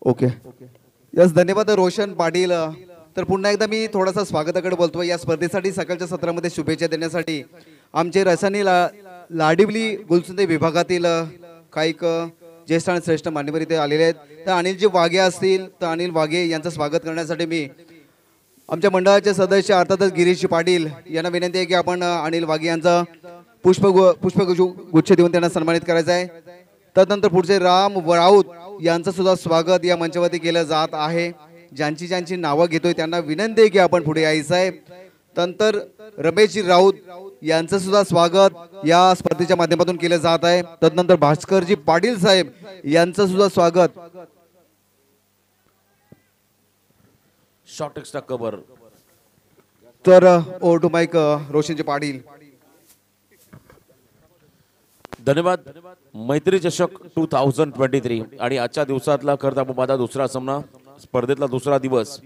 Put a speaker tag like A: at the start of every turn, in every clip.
A: Okay yes धन्यवाद रोशन पाटील. तर पुन्हा एकदा मी थोडासा स्वागताकडे बोलतो. या स्पर्धेसाठी सकाळच्या सत्रामध्ये शुभेच्छा देण्यासाठी आमचे रसानी लाडिवली गुलसुंदे विभागातील काही ज्येष्ठ आणि श्रेष्ठ मान्यवर इथे आलेले आहेत. तर अनिलजी वाघे असतील तर अनिल वाघे यांचं स्वागत करण्यासाठी मी आमच्या मंडळाचे सदस्य अर्थातच गिरीश पाटील यांना विनंती आहे की आपण अनिल वाघे यांचा पुष्पगुच्छ देऊन त्यांना सन्मानित करायचं आहे. तदनंतर पुढचे राम राऊत यांचं सुद्धा स्वागत या मंचावरती केलं जात आहे. ज्यांची ज्यांची नावं घेतोय त्यांना विनंती आहे की आपण पुढे यायचं आहे. तंतर रमेशजी राऊत यांचं सुद्धा स्वागत या स्पर्धेच्या माध्यमातून केलं जात आहे. तदनंतर भास्करजी पाटील साहेब यांचं सुद्धा स्वागत.
B: Short extra cover.
A: तर O two mic Roshanji Patil.
B: धन्यवाद. मैत्री चषक 2023 आणि आजच्या दिवसातला खरताबादा दुसरा सामना, स्पर्धेतला दुसरा दिवस.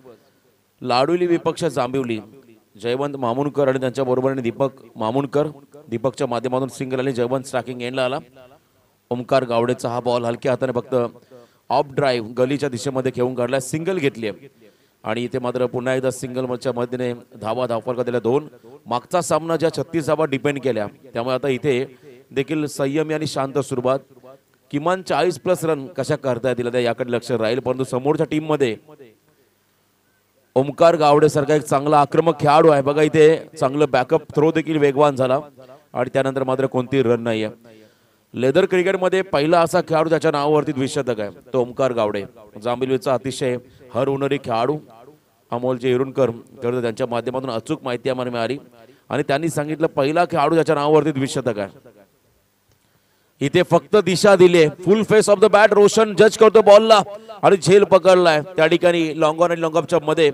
B: लाडुली विपक्ष जांभिवली. जयवंत मामुणकर आणि त्यांच्या बरोबरीने दीपक मामुणकर. दीपकच्या माध्यमातून सिंगल आणि जयवंत स्ट्रायकिंग एंडला आला. ओमकार गावडेचा हा बॉल हलक्या हाताने फक्त ऑफ ड्राईव्ह गलीच्या दिशेमध्ये खेळून काढला. सिंगल घेतली आणि इथे मात्र पुन्हा एकदा सिंगलच्या मदतीने धावफलका दिल्या 2. मागचा सामना ज्या 36 धावा डिपेंड केल्या, त्यामुळे आता इथे देखील संयमी आणि शांत सुरुवात. किमान 40+ रन कशा करता येतील याकडे लक्ष राहील. परंतु समोरच्या टीम मध्ये ओमकार गावडे सारखा एक चांगला आक्रमक खेळाडू आहे. बघा इथे चांगलं बॅकअप थ्रो देखील वेगवान झाला आणि त्यानंतर मात्र कोणती रन नाहीये. लेदर क्रिकेटमध्ये पहिला असा खेळाडू त्याच्या नावावरती द्विशतक आहे तो ओमकार गावडे. जांभिवलीचा अतिशय हर होणारी खेळाडू अमोलजी इरुणकर त्यांच्या माध्यमातून अचूक माहिती आम्हाला मिळाली आणि त्यांनी सांगितलं पहिला खेळाडू त्याच्या नावावरती द्विशतक आहे. इथे फक्त दिशा दिली. फुल face of the bat. Roshan जज करतो बॉलला आणि झेल पकडलाय. त्या ठिकाणी लॉंग ऑन आणि लॉंग ऑफच्या मध्ये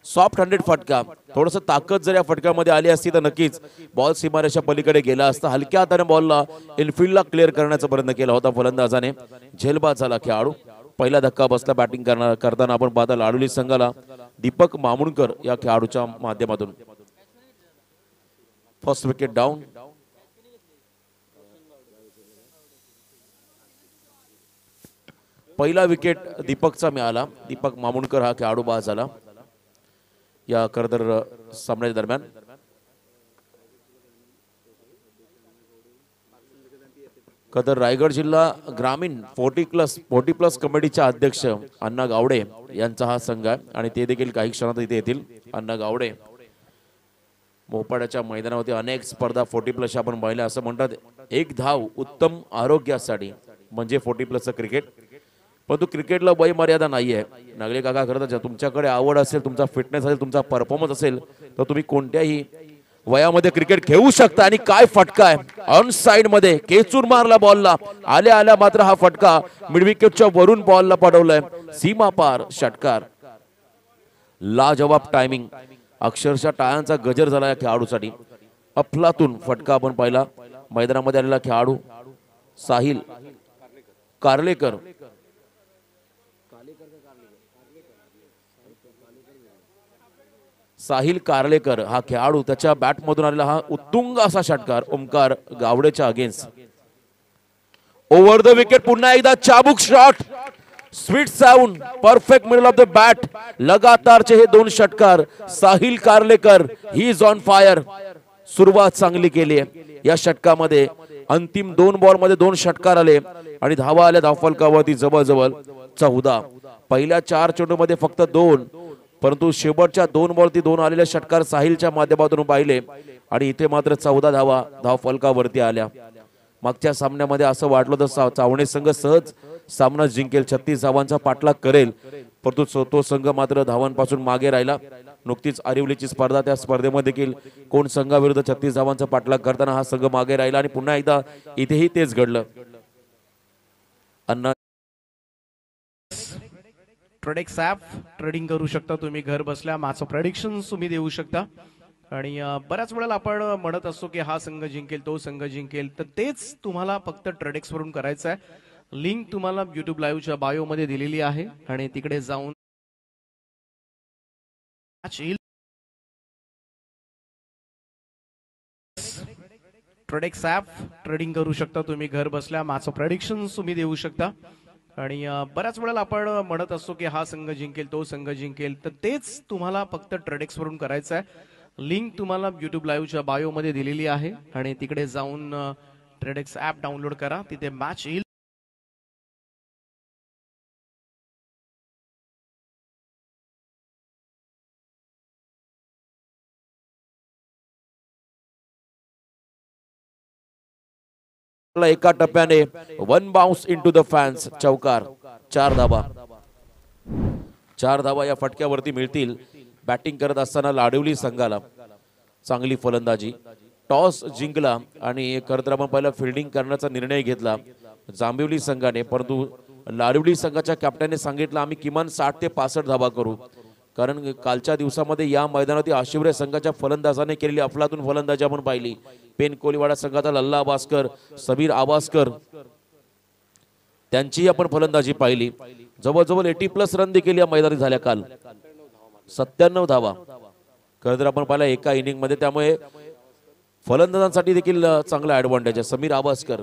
B: सॉफ्ट हँडेड फटका. थोडस ताकद जर या फटक्यामध्ये आली असती तर नक्कीच बॉल सीमारेषा पलीकडे गेला असता. हलक्या हाताने बॉलला इनफिल्डला क्लिअर करण्याचा प्रयत्न केला होता फलंदाजाने. झेलबाद झाला खेळाडू. पहिला धक्का बसला बॅटिंग करताना. आपण पाहता लाडुली संघाला दीपक मामुणकर या खेळाडूच्या माध्यमातून. First wicket down. पहिला विकेट दीपकचा मिळाला. दीपक मामुणकर हा खेळाडू बाद झाला या खरतर सामन्याच्या दरम्यान. खतर रायगड जिल्हा ग्रामीण 40+ कमिटीच्या अध्यक्ष अण्णा गावडे यांचा हा संघ आहे आणि ते देखील काही क्षणात इथे येतील. अण्णा गावडे मोपाड्याच्या मैदानावरती अनेक स्पर्धा 40+ आपण पाहिल्या. असं म्हणतात एक धाव उत्तम आरोग्यासाठी म्हणजे 40+ क्रिकेट. परंतु क्रिकेटला वय मर्यादा नाहीये. नागले काका करतात तुमच्याकडे आवड असेल, तुमचा फिटनेस असेल, तुमचा परफॉर्मन्स असेल तर तुम्ही कोणत्याही वयामध्ये क्रिकेट खेळू शकता. आणि काय फटका आहे ऑन साइड मध्ये केचून मारला बॉलला. आल्या आल्या मात्र हा फटका मिड विकेटच्या वरून बॉलला पडवलाय. सीमा पार षटकार. लाजवाब टायमिंग. अक्षरशः टाळ्यांचा गजर झाला या खेळाडूसाठी. अफलातून फटका आपण पाहिला. मैदानामध्ये आलेला खेळाडू साहिल कारलेकर. साहिल कारलेकर हा खेळाडू, त्याच्या बॅट मधून आलेला हा उत्तुंग असा षटकार ओमकार गावडेच्या अगेन्स्ट. Over the wicket. पुन्हा एकदा चाबुक shot. Sweet sound. Perfect middle of the bat. लगातारचे हे 2 षटकार. Sahil Karlekar he is on fire. सुरुवात चांगली केली आहे या षटकामध्ये. अंतिम 2 बॉल मध्ये 2 षटकार आले आणि धावा आल्या धावफलकावरती जवळजवळ 14. पहिल्या 4 चेंडूमध्ये फक्त 2, परंतु शेवटच्या 2 बॉलती 2 आलेले षटकार साहिलच्या माध्यमातून पाहिले आणि इथे मात्र 14 धावा धावफलकावरती आल्या. मागच्या सामन्यामध्ये असं वाटलं तर चावणे संघ सहज सामना जिंकेल, 36 धावांचा पाठलाग करेल, परंतु तो संघ मात्र धावांपासून मागे राहिला. नुकतीच आरिवलीची स्पर्धा, त्या स्पर्धेमध्ये देखील कोण संघाविरुद्ध 36 धावांचा पाठलाग करताना हा संघ मागे राहिला आणि पुन्हा एकदा इथेही तेच घडलं. अण्णा
C: प्रोडक्ट्स ॲप ट्रेडिंग करू शकता तुम्ही घर बसल्या. माझं प्रेडिक्शन तुम्ही देऊ शकता आणि बऱ्याच वेळेला आपण म्हणत असतो की हा संघ जिंकेल, तो संघ जिंकेल, तर तेच तुम्हाला फक्त ट्रेडेक्स वरून करायचं आहे. लिंक तुम्हाला YouTube लाईव्हच्या बायो मध्ये दिलेली आहे आणि तिकडे जाऊन प्रोडक्ट्स ॲप ट्रेडिंग करू शकता तुम्ही घर बसल्या. माझं प्रेडिक्शन तुम्ही देऊ शकता आणि बऱ्याच वेळेला आपण म्हणत असतो की हा संघ जिंकेल तो संघ जिंकेल, तर तेच तुम्हाला फक्त ट्रेडेक्स वरून करायचं आहे. लिंक तुम्हाला YouTube लाईव्हच्या बायो मध्ये दिलेली आहे आणि तिकडे जाऊन ट्रेडेक्स ऍप डाउनलोड करा, तिथे मॅच येईल.
B: एका टप्प्याने one bounce into the fans, चौकार, 4 धाबा. 4 धाबा या फटक्यावरती मिळतील. बॅटिंग करत असताना लाडवली संघाला चांगली फलंदाजी, टॉस जिंकला आणि खरं तर आपण पहिला फिल्डिंग करण्याचा निर्णय घेतला जांभिवली संघाने, परंतु लाडवली संघाच्या कॅप्टनने सांगितलं आम्ही किमान 60 ते 65 धाबा करू, कारण कालच्या दिवसामध्ये या मैदानात आशिवरे संघाच्या फलंदाजाने केलेली अफलातून फलंदाजी आपण पाहिली. पेन कोलीवाडा संघाचा लल्ला आबासकर, समीर आबासकर त्यांची आपण फलंदाजी पाहिली. जवळजवळ 80+ रन देखील या मैदानात झाल्या काल. 97 धावा खरं तर आपण पाहिला एका इनिंग मध्ये, त्यामुळे फलंदाजांसाठी देखील चांगला ऍडव्हान्टेज आहे. समीर आबासकर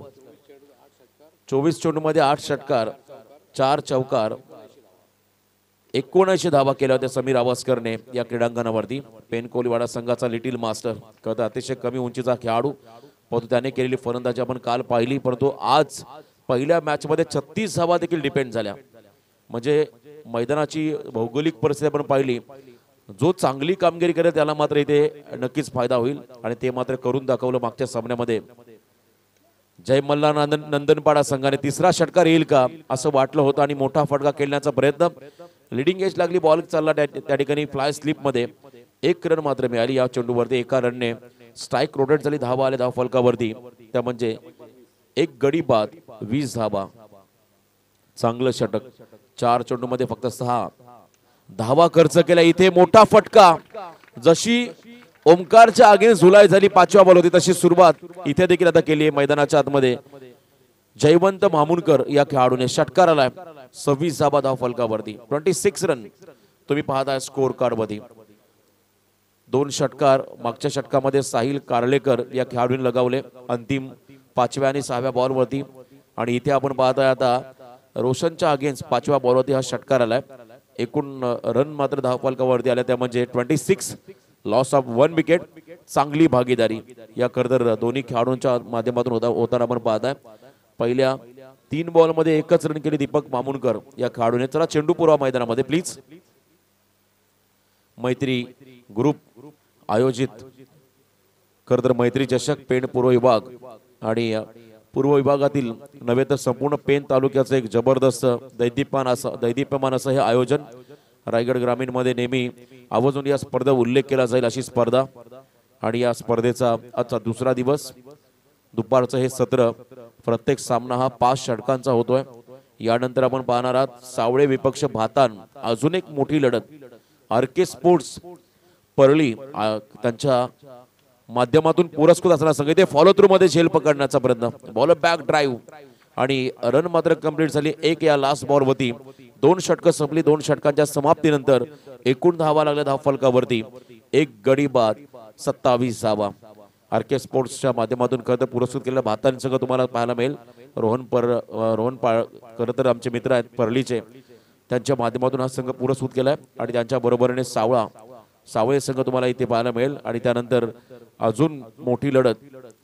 B: 24 चेंडूमध्ये 8 षटकार, 4 चौकार, 79 धावा केल्या होत्या समीर आवास्करने या क्रीडांगणावरती. पेन कोलीवाडा संघाचा लिटिल मास्टर, कदा अतिशय कमी उंचीचा खेळाडू, परंतु त्याने केलेली फलंदाजी आपण काल पाहिली. परंतु आज पहिल्या मॅच मध्ये 36 धावा देखील डिपेंड झाल्या. म्हणजे मैदानाची भौगोलिक परिस्थिती आपण पाहिली, जो चांगली कामगिरी करेल त्याला मात्र इथे नक्कीच फायदा होईल आणि ते मात्र करून दाखवलं मागच्या सामन्यामध्ये. जय मल्हार नंदनपाडा संघाने तिसरा षटकार येईल का असं वाटलं होतं आणि मोठा फटका खेळण्याचा प्रयत्न, लिडिंग एज लागली, बॉल चालला त्या ठिकाणी फ्लाय स्लिप मध्ये 1 रन मात्र मिळाली या चेंडूवरती. एका रनने स्ट्राईक रोटेट झाली, धावा आले धाव फलकावरती, त्या म्हणजे 1 गडी बाद, 20 धावा. चांगलं षटक, 4 चेंडूमध्ये फक्त 6 धावा खर्च केल्या. इथे मोठा फटका, जशी ओमकारच्या अगेन्स्ट झुलाई झाली 5व्या बॉल होती तशी सुरुवात इथे देखील आता केली आहे मैदानाच्या आतमध्ये. जयवंत मामुनकर या खेळाडूने षटकार आलाय, 26 धावा धाव फलकावरती, 26 रन तुम्ही पाहताय स्कोर कार्ड मध्ये. 2 षटकार मागच्या षटकामध्ये साहिल कार्लेकर या खेळाडूने लगावले अंतिम 5व्या आणि 6व्या बॉलवरती. आणि इथे आपण पाहताय आता रोशनच्या अगेन्स्ट 5व्या बॉलवरती हा षटकार आलाय. एकूण रन मात्र धाव फलकावरती आल्या, त्या म्हणजे 26, लॉस ऑफ 1 विकेट. चांगली भागीदारी या खरं दोन्ही खेळाडूंच्या माध्यमातून होताना आपण पाहताय. पहिल्या 3 बॉल मध्ये 1च रन केली दीपक मामुनकर या खेळाडूने. चला चेंडू पुरवा मैदानामध्ये प्लीज. मैत्री ग्रुप आयोजित खरं तर मैत्री चषक पेण पूर्व विभाग आणि पूर्व विभागातील नव्हे तर संपूर्ण पेण तालुक्याचं एक जबरदस्त दैदिप्यमान असं हे आयोजन. रायगड ग्रामीण मध्ये नेहमी आवर्जून या स्पर्धा उल्लेख केला जाईल अशी स्पर्धा. आणि या स्पर्धेचा आजचा दुसरा दिवस, दुपारचं हे सत्र, प्रत्येक सामना हा 5 षटकांचा होतोय. यानंतर आपण पाहणार आहात सावळे विपक्ष भातान, अजून एक मोठी लढत. आरके स्पोर्ट्स परळी त्यांच्या माध्यमातून पुरस्कृत असणारा संघ इथे फॉलो थ्रू मध्ये झेल पकडण्याचा प्रयत्न, बॉल बॅक ड्राईव्ह आणि रन मात्र कंप्लीट झाली 1 या लास्ट बॉल वरती. 2 षटकं संपली. 2 षटकांच्या समाप्तीनंतर एकूण धावा लागल्या धाव फलकावरती, 1 गडी बाद, 27 धावा. आरके स्पोर्ट्सच्या माध्यमातून खरं तर पुरस्कृत केलेला भातान संघ तुम्हाला पाहायला मिळेल. रोहन खरं तर आमचे मित्र आहेत परळीचे, त्यांच्या माध्यमातून हा संघ पुरस्कृत केलाय. आणि त्यांच्या बरोबरीने सावळे संघ तुम्हाला इथे पाहायला मिळेल. आणि त्यानंतर अजून मोठी लढत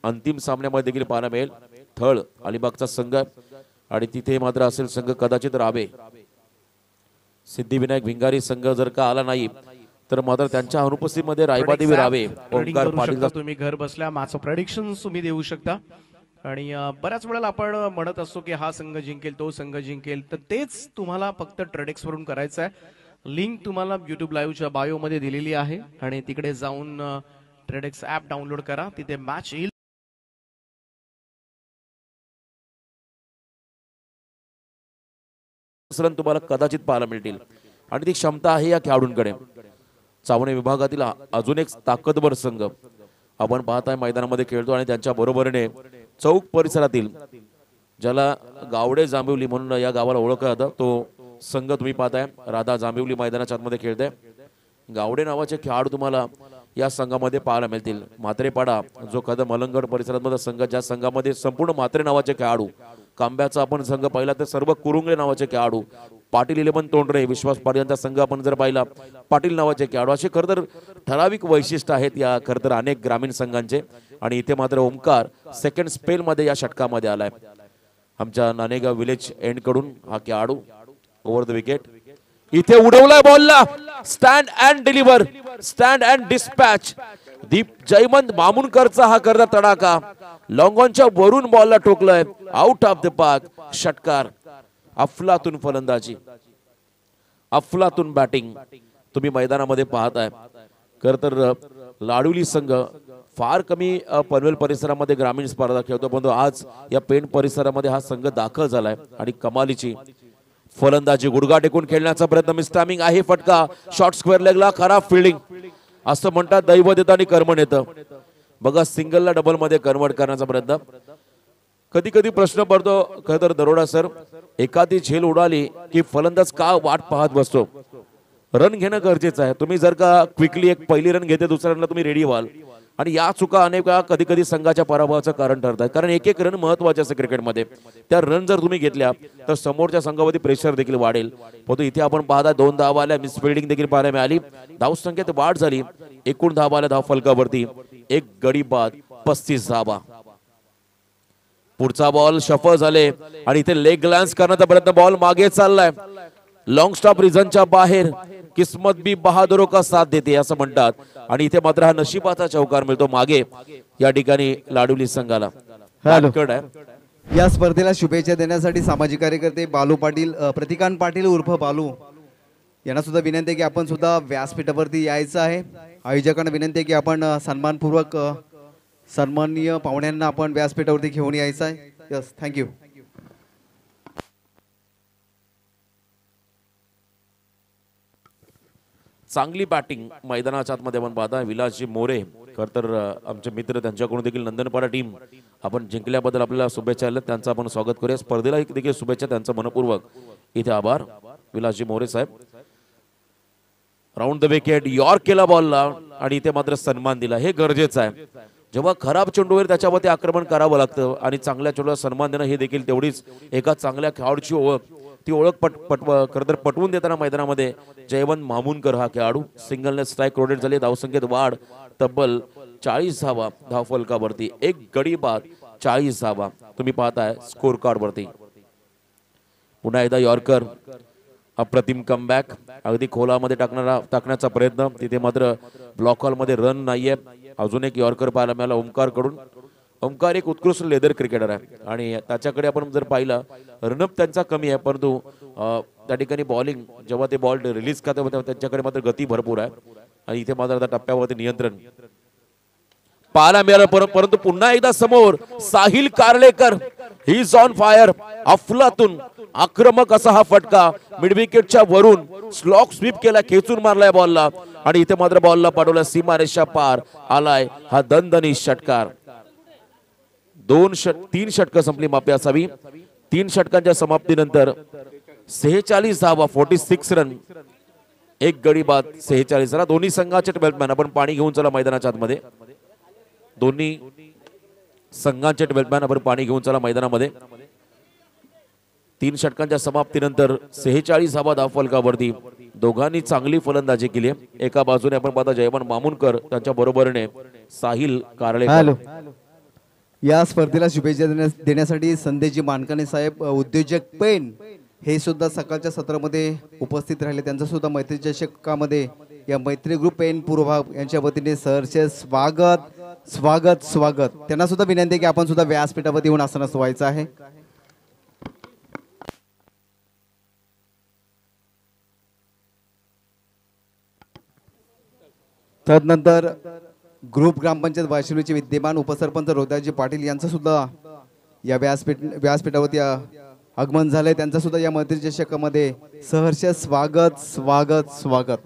B: अंतिम सामन्यामध्ये देखील पाहायला मिळेल. थळ अलिबागचा संघ आणि तिथे मात्र असेल संघ कदाचित रावे. सिद्धिविनायक भिंगारी संघ जर का आला नाही तर मात्र त्यांच्या अनुपस्थितीमध्ये रायबादेवी रावे, ओंकार पाटील.
C: तुम्ही घर बसल्या माझं प्रेडिक्शन तुम्ही देऊ शकता. आणि बऱ्याच वेळेला आपण म्हणत असतो की हा संघ जिंकेल तो संघ जिंकेल, तर तेच तुम्हाला फक्त ट्रेडेक्स वरून करायचं आहे. लिंक तुम्हाला YouTube लाईव्हच्या बायो मध्ये दिलेली आहे आणि तिकडे जाऊन ट्रेडेक्स ऍप डाउनलोड करा, तिथे मॅच येईल.
B: रन तुम्हाला कदाचित पाहायला मिळतील आणि ती क्षमता आहे या खेळाडूंकडे. चावणे विभागातील अजून एक ताकदवर संघ आपण पाहताय मैदानामध्ये खेळतो आणि त्यांच्या बरोबरीने चौक परिसरातील, ज्याला गावडे जांभिवली म्हणून या गावाला ओळखला जातं, तो संघ तुम्ही पाहताय. राधा जांभिवली मैदानाच्या आतमध्ये खेळते. गावडे नावाचे खेळाडू तुम्हाला या संघामध्ये पाहायला मिळतील. म्हात्रेपाडा जो कदा मलंगड परिसरामध्ये संघ, ज्या संघामध्ये संपूर्ण म्हात्रे नावाचे खेळाडू कांब्याचा आपण संघ पाहिला तर सर्व कुरुंगले नावाचे खेळाडू, पाटील 11 तोंडरे, विश्वास पाटील यांचा संघ आपण जर पाहिला, पाटील नावाचे खेळाडू, असे खरं तर ठराविक वैशिष्ट्य आहेत या खरं तर अनेक ग्रामीण संघांचे. आणि इथे मात्र ओमकार सेकंड स्पेल मध्ये या षटकामध्ये आलाय. आमच्या नाणेगाव विलेज एंड कडून हा खेळाडू ओव्हर द विकेट. इथे उडवलाय बॉलला, stand and deliver, stand and dispatch. Deep Jaywant मामुनकरचा हा करता तडाखा लॉंग ऑनच्या वरून बॉलला ठोकलाय, आउट ऑफ द पार्क. षटकार. अफलातून फलंदाजी, अफलातून बॅटिंग तुम्ही मैदानामध्ये पाहताय. खर तर लाडुली संघ फार कमी पनवेल परिसरामध्ये ग्रामीण स्पर्धा खेळतो, परंतु आज या पेण परिसरामध्ये हा संघ दाखल झालाय आणि कमालीची फलंदाजी. गुडघा टेकून खेळण्याचा प्रयत्न, मिस्टामिंग आहे, फटका, शॉर्ट स्क्वेअर लेगला, खराब फिल्डिंग. असं म्हणतात दैव देतं आणि कर्म नेतं. बघा सिंगलला डबल मध्ये कन्वर्ट करण्याचा प्रयत्न. कधी कधी प्रश्न पडतो खरं तर दरोडा सर, एखादी झेल उडाली की फलंदाज का वाट पाहत बसतो? रन घेणं गरजेचं आहे. तुम्ही जर का क्विकली एक पहिली रन घेते, दुसऱ्या रनला तुम्ही रेडी व्हाल. आणि या चुका अनेक वेळा कधी कधी संघाच्या पराभवाचं कारण ठरतात, कारण एक एक रन महत्वाचे असते क्रिकेटमध्ये. त्या रन जर तुम्ही घेतल्या तर समोरच्या संघावरती प्रेशर देखील वाढेल. परंतु इथे आपण पाहता 2 धावा आल्या, मिसफिल्डिंग देखील पाहायला मिळाली, धावसंख्येत वाढ झाली, एकूण धावा आल्या धाव फलकावरती, एक गडी बाद, 35 धावा. पुढचा बॉल शफल झाले आणि इथे लेग ग्लॅन्स करण्याचा प्रयत्न, बॉल मागे चाललाय, लॉंग स्टॉप रिझनच्या बाहेर. किस्मत भी बहादुरों का साथ देते असं म्हणतात. आणि इथे मात्र हा नशिबाचा चौकार मिळतो मागे या ठिकाणी लाडुली संघाला.
A: या स्पर्धेला शुभेच्छा देण्यासाठी सामाजिक कार्यकर्ते बालू पाटील, प्रतिकांत पाटील उर्फ बालू यांना सुद्धा विनंती आहे की आपण सुद्धा व्यासपीठावरती यायचं आहे. आयोजकांना विनंती आहे की आपण सन्मानपूर्वक सन्माननीय पाहुण्यांना आपण व्यासपीठावरती घेऊन यायचं आहे. Yes, thank you.
B: चांगली बॅटिंग मैदानाच्या आतमध्ये आपण पाहता. विलासजी मोरे खर तर आमचे मित्र, त्यांच्याकडून देखील नंदनपाडा टीम आपण जिंकल्याबद्दल आपल्याला शुभेच्छा आल्या, त्यांचं आपण स्वागत करूया. स्पर्धेला देखील शुभेच्छा, त्यांचा मनपूर्वक इथे आभार विलासजी मोरे साहेब. राऊंड द विकेट, यॉर्क केला बॉलला आणि इथे मात्र सन्मान दिला, हे गरजेचं आहे. जेव्हा खराब चेंडूवर त्याच्यावरती आक्रमण करावं लागतं आणि चांगल्या चेंडूला सन्मान देणं हे देखील तेवढीच एका चांगल्या खेळाडूची ओळख. ती ओळख खरं तर पटवून देताना मैदानामध्ये जयवंत मामुनकर हा खेळाडू. सिंगलने स्ट्राईक रोटेट झाली, धावसंख्येत वाढ, तब्बल 40 धावा धाव फलकावरती, एक गडी बाद, 40 धावा तुम्ही पाहताय स्कोर कार्ड वरती. पुन्हा एकदा यॉर्कर, अप्रतिम कमबॅक, अगदी खोलामध्ये टाकण्याचा प्रयत्न, तिथे मात्र ब्लॉक हॉल मध्ये रन नाहीये. अजून एक यॉर्कर पाहायला मिळाला ओमकार कडून. ओमकार एक उत्कृष्ट लेदर क्रिकेटर आहे आणि त्याच्याकडे आपण जर पाहिलं रनअप त्यांचा कमी आहे, परंतु त्या ठिकाणी बॉलिंग जेव्हा ते बॉल रिलीज करतात त्यांच्याकडे मात्र गती भरपूर आहे. आणि इथे मात्र आता टप्प्यावरती नियंत्रण पाहायला मिळालं. परंतु पुन्हा एकदा समोर Sahil Karlekar, he is on fire. अफलातून आक्रमक असा हा फटका, मिड विकेटच्या वरून स्लॉक स्वीप केला, खेचून मारलाय बॉलला आणि इथे मात्र बॉलला पाठवला सीमारेषा पार आलाय हा दणदणीत षटकार. 3 षटकं संपली माफी असावी. 3 षटकांच्या समाप्तीनंतर 46 धावा, 46 रन, एक गडी बाद, 46 रन. दोन्ही संघाचे डेव्हलपमॅन आपण पाणी घेऊन चला मैदानाच्या आतमध्ये. दोन्ही संघांचे डेव्हलपमॅन आपण पाणी घेऊन चला मैदानामध्ये. 3 षटकांच्या समाप्तीनंतर 46 धावा धाव फलकावरती. दोघांनी चांगली फलंदाजी केली. एका बाजूने आपण पाहता जयवंत मामुनकर, त्यांच्या बरोबरीने साहिल कारलेकर.
A: या स्पर्धेला शुभेच्छा देण्यासाठी संदेशजी मानकाने साहेब, उद्योजक पेन, हे सुद्धा सकाळच्या सत्रामध्ये उपस्थित राहिले. त्यांचं सुद्धा मैत्री चषकामध्ये या मैत्री ग्रुप पेन पूर्वभाग यांच्या वतीने सहर्ष स्वागत स्वागत स्वागत. त्यांना सुद्धा विनंती आहे की आपण सुद्धा व्यासपीठावरती येऊन आसनास व्हायचं आहे. तदनंतर ग्रुप ग्रामपंचायत वाशिवलीचे विद्यमान उपसरपंच रोदाजी पाटील यांचं सुद्धा या व्यासपीठावरती आगमन झालंय. त्यांचं सुद्धा या मैत्री चषकामध्ये सहर्ष स्वागत स्वागत स्वागत.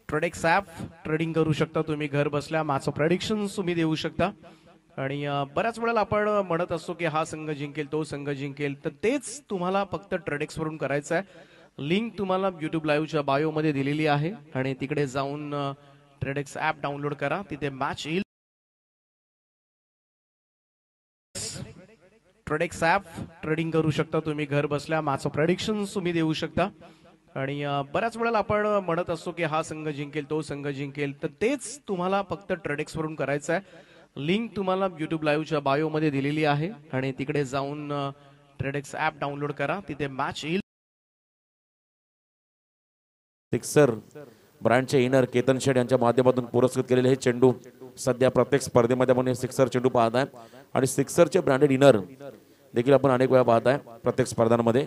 C: ट्रेडेक्स ॲप ट्रेडिंग करू शकता तुम्ही घर बसल्या. माझं प्रेडिक्शन तुम्ही देऊ शकता. आणि बऱ्याच वेळेला आपण म्हणत असतो की हा संघ जिंकेल, तो संघ जिंकेल, तर तेच तुम्हाला फक्त ट्रेडेक्स वरून करायचं आहे. लिंक तुम्हाला YouTube लाईव्हच्या बायो मध्ये दिलेली आहे आणि तिकडे जाऊन ट्रेडेक्स ॲप डाउनलोड करा, तिथे मॅच येईल. ट्रेडेक्स ॲप ट्रेडिंग करू शकता तुम्ही घर बसल्या. माझं प्रेडिक्शन तुम्ही देऊ शकता. आणि बऱ्याच वेळेला आपण म्हणत असतो की हा संघ जिंकेल, तो संघ जिंकेल, तर तेच तुम्हाला फक्त ट्रेडेक्स वरून करायचं आहे. लिंक तुम्हाला YouTube लाईव्हच्या बायोमध्ये दिलेली आहे आणि तिकडे जाऊन ट्रेडेक्स ॲप डाउनलोड करा. तिथे मॅच येईल.
B: सिक्सर ब्रँडचे इनर केतन शेठ यांच्या माध्यमातून पुरस्कृत केलेले हे चेंडू सध्या प्रत्येक स्पर्धेमध्ये आपण हे सिक्सर चेंडू पाहत आहे आणि सिक्सरचे ब्रँडेड इनर देखील आपण अनेक वेळा पाहत आहे प्रत्येक स्पर्धांमध्ये.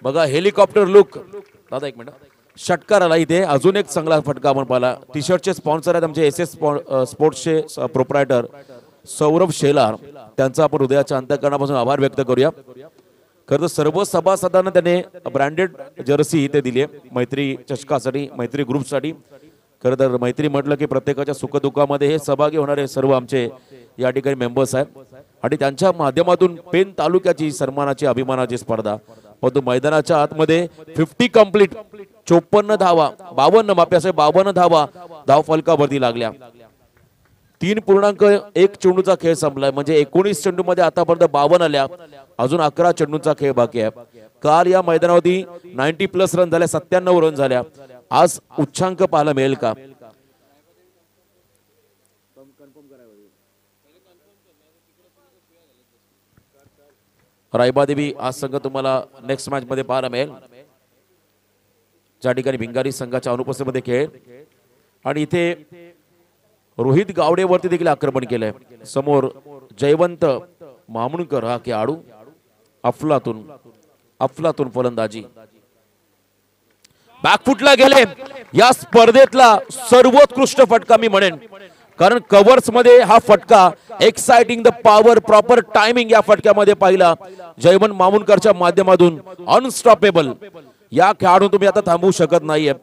B: बघा हेलिकॉप्टर लुक. दादा एक मिनिट. षटकार आला इथे. अजून एक चांगला फटका आपण पाहिला. टी शर्टचे स्पॉन्सर आहेत आमचे SS स्पोर्ट्सचे प्रोप्रायटर सौरभ शेलार. त्यांचा आपण हृदयाच्या अंतःकरणापासून आभार व्यक्त करूया. खरं तर सर्व सभासदांना त्याने ब्रँडेड जर्सी इथे दिली आहे मैत्री चषकासाठी, मैत्री ग्रुपसाठी. खरं तर मैत्री म्हटलं की प्रत्येकाच्या सुखदुःखामध्ये हे सहभागी होणारे सर्व आमचे या ठिकाणी मेंबर्स आहेत आणि त्यांच्या माध्यमातून पेन तालुक्याची सन्मानाची अभिमानाची स्पर्धा. परंतु मैदानाच्या आतमध्ये 50 कंप्लीट 54 धावा 52 धावा धाव फलकावरती लागल्या. 3.1 चेंडूचा खेळ संपलाय. म्हणजे 19 चेंडू मध्ये आतापर्यंत 52 आल्या. अजून 11 चेंडूचा खेळ बाकी आहे. काल या मैदानावरती 90+ रन झाल्या, 97 रन झाल्या. आज उच्चांक पाहायला मिळेल का? रायबादेवी आज संघ तुम्हाला नेक्स्ट मॅच मध्ये पाहायला मिळेल, ज्या ठिकाणी भिंगारी संघाच्या अनुपस्थितीमध्ये खेळ. आणि इथे रोहित गावडेवरती देखील आक्रमण केलंय. समोर जयवंत मामुणकर हा खेळाडू. अफलातून फलंदाजी. बॅकफुटला गेले. या स्पर्धेतला सर्वोत्कृष्ट फटका मी म्हणेन, कारण कव्हर्स मध्ये हा फटका exciting the power proper timing या फटक्यामध्ये पाहिला जयवंत मामुणकरच्या माध्यमातून. अनस्टॉपेबल. या खेळाडू तुम्ही आता थांबवू शकत नाहीये.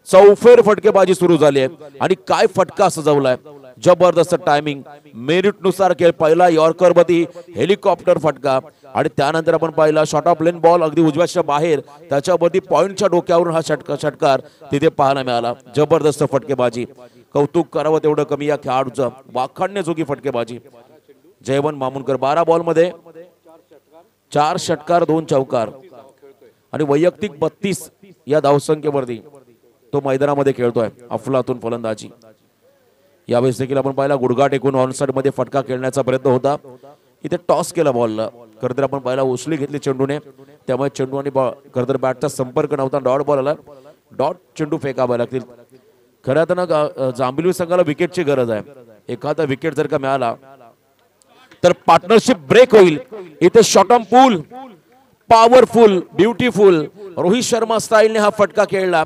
B: चौफेर फटकेबाजी सुरू झाली आहे आणि काय फटका सजवलाय. जबरदस्त टायमिंग. मेरिट नुसार खेळ. पहिला यॉर्कर मध्ये हेलिकॉप्टर फटका आणि त्यानंतर आपण पाहिला शॉर्ट ऑफ लेन बॉल अगदी उजव्याच्या बाहेर, त्याच्यावरती पॉइंटच्या डोक्यावरून हा षटकार तिथे पाहायला मिळाला. जबरदस्त फटकेबाजी. कौतुक करावं तेवढं कमी या खेळाडूचं. वाखाणण्याजोगी फटकेबाजी. जयवंत मामुणकर 12 बॉल मध्ये 4 षटकार 2 चौकार आणि वैयक्तिक 32 या धावसंख्येवरती तो मैदानामध्ये खेळतोय. अफलातून फलंदाजी. यावेळेस देखील आपण पाहिला गुडघा टेकून ऑनसाइड मध्ये फटका खेळण्याचा प्रयत्न होता. इथे टॉस केला बॉलला. खरं तर आपण पाहिला उचली घेतली चेंडूने, त्यामुळे चेंडू आणि खरं तर बॅटचा संपर्क नव्हता. डॉट बॉल आला. डॉट चेंडू फेकावे लागतील. खरं तर ना जांभील संघाला विकेटची गरज आहे. एखादा विकेट जर का मिळाला तर पार्टनरशिप ब्रेक होईल. इथे short on pool powerful beautiful Rohit Sharma स्टाईलने हा फटका खेळला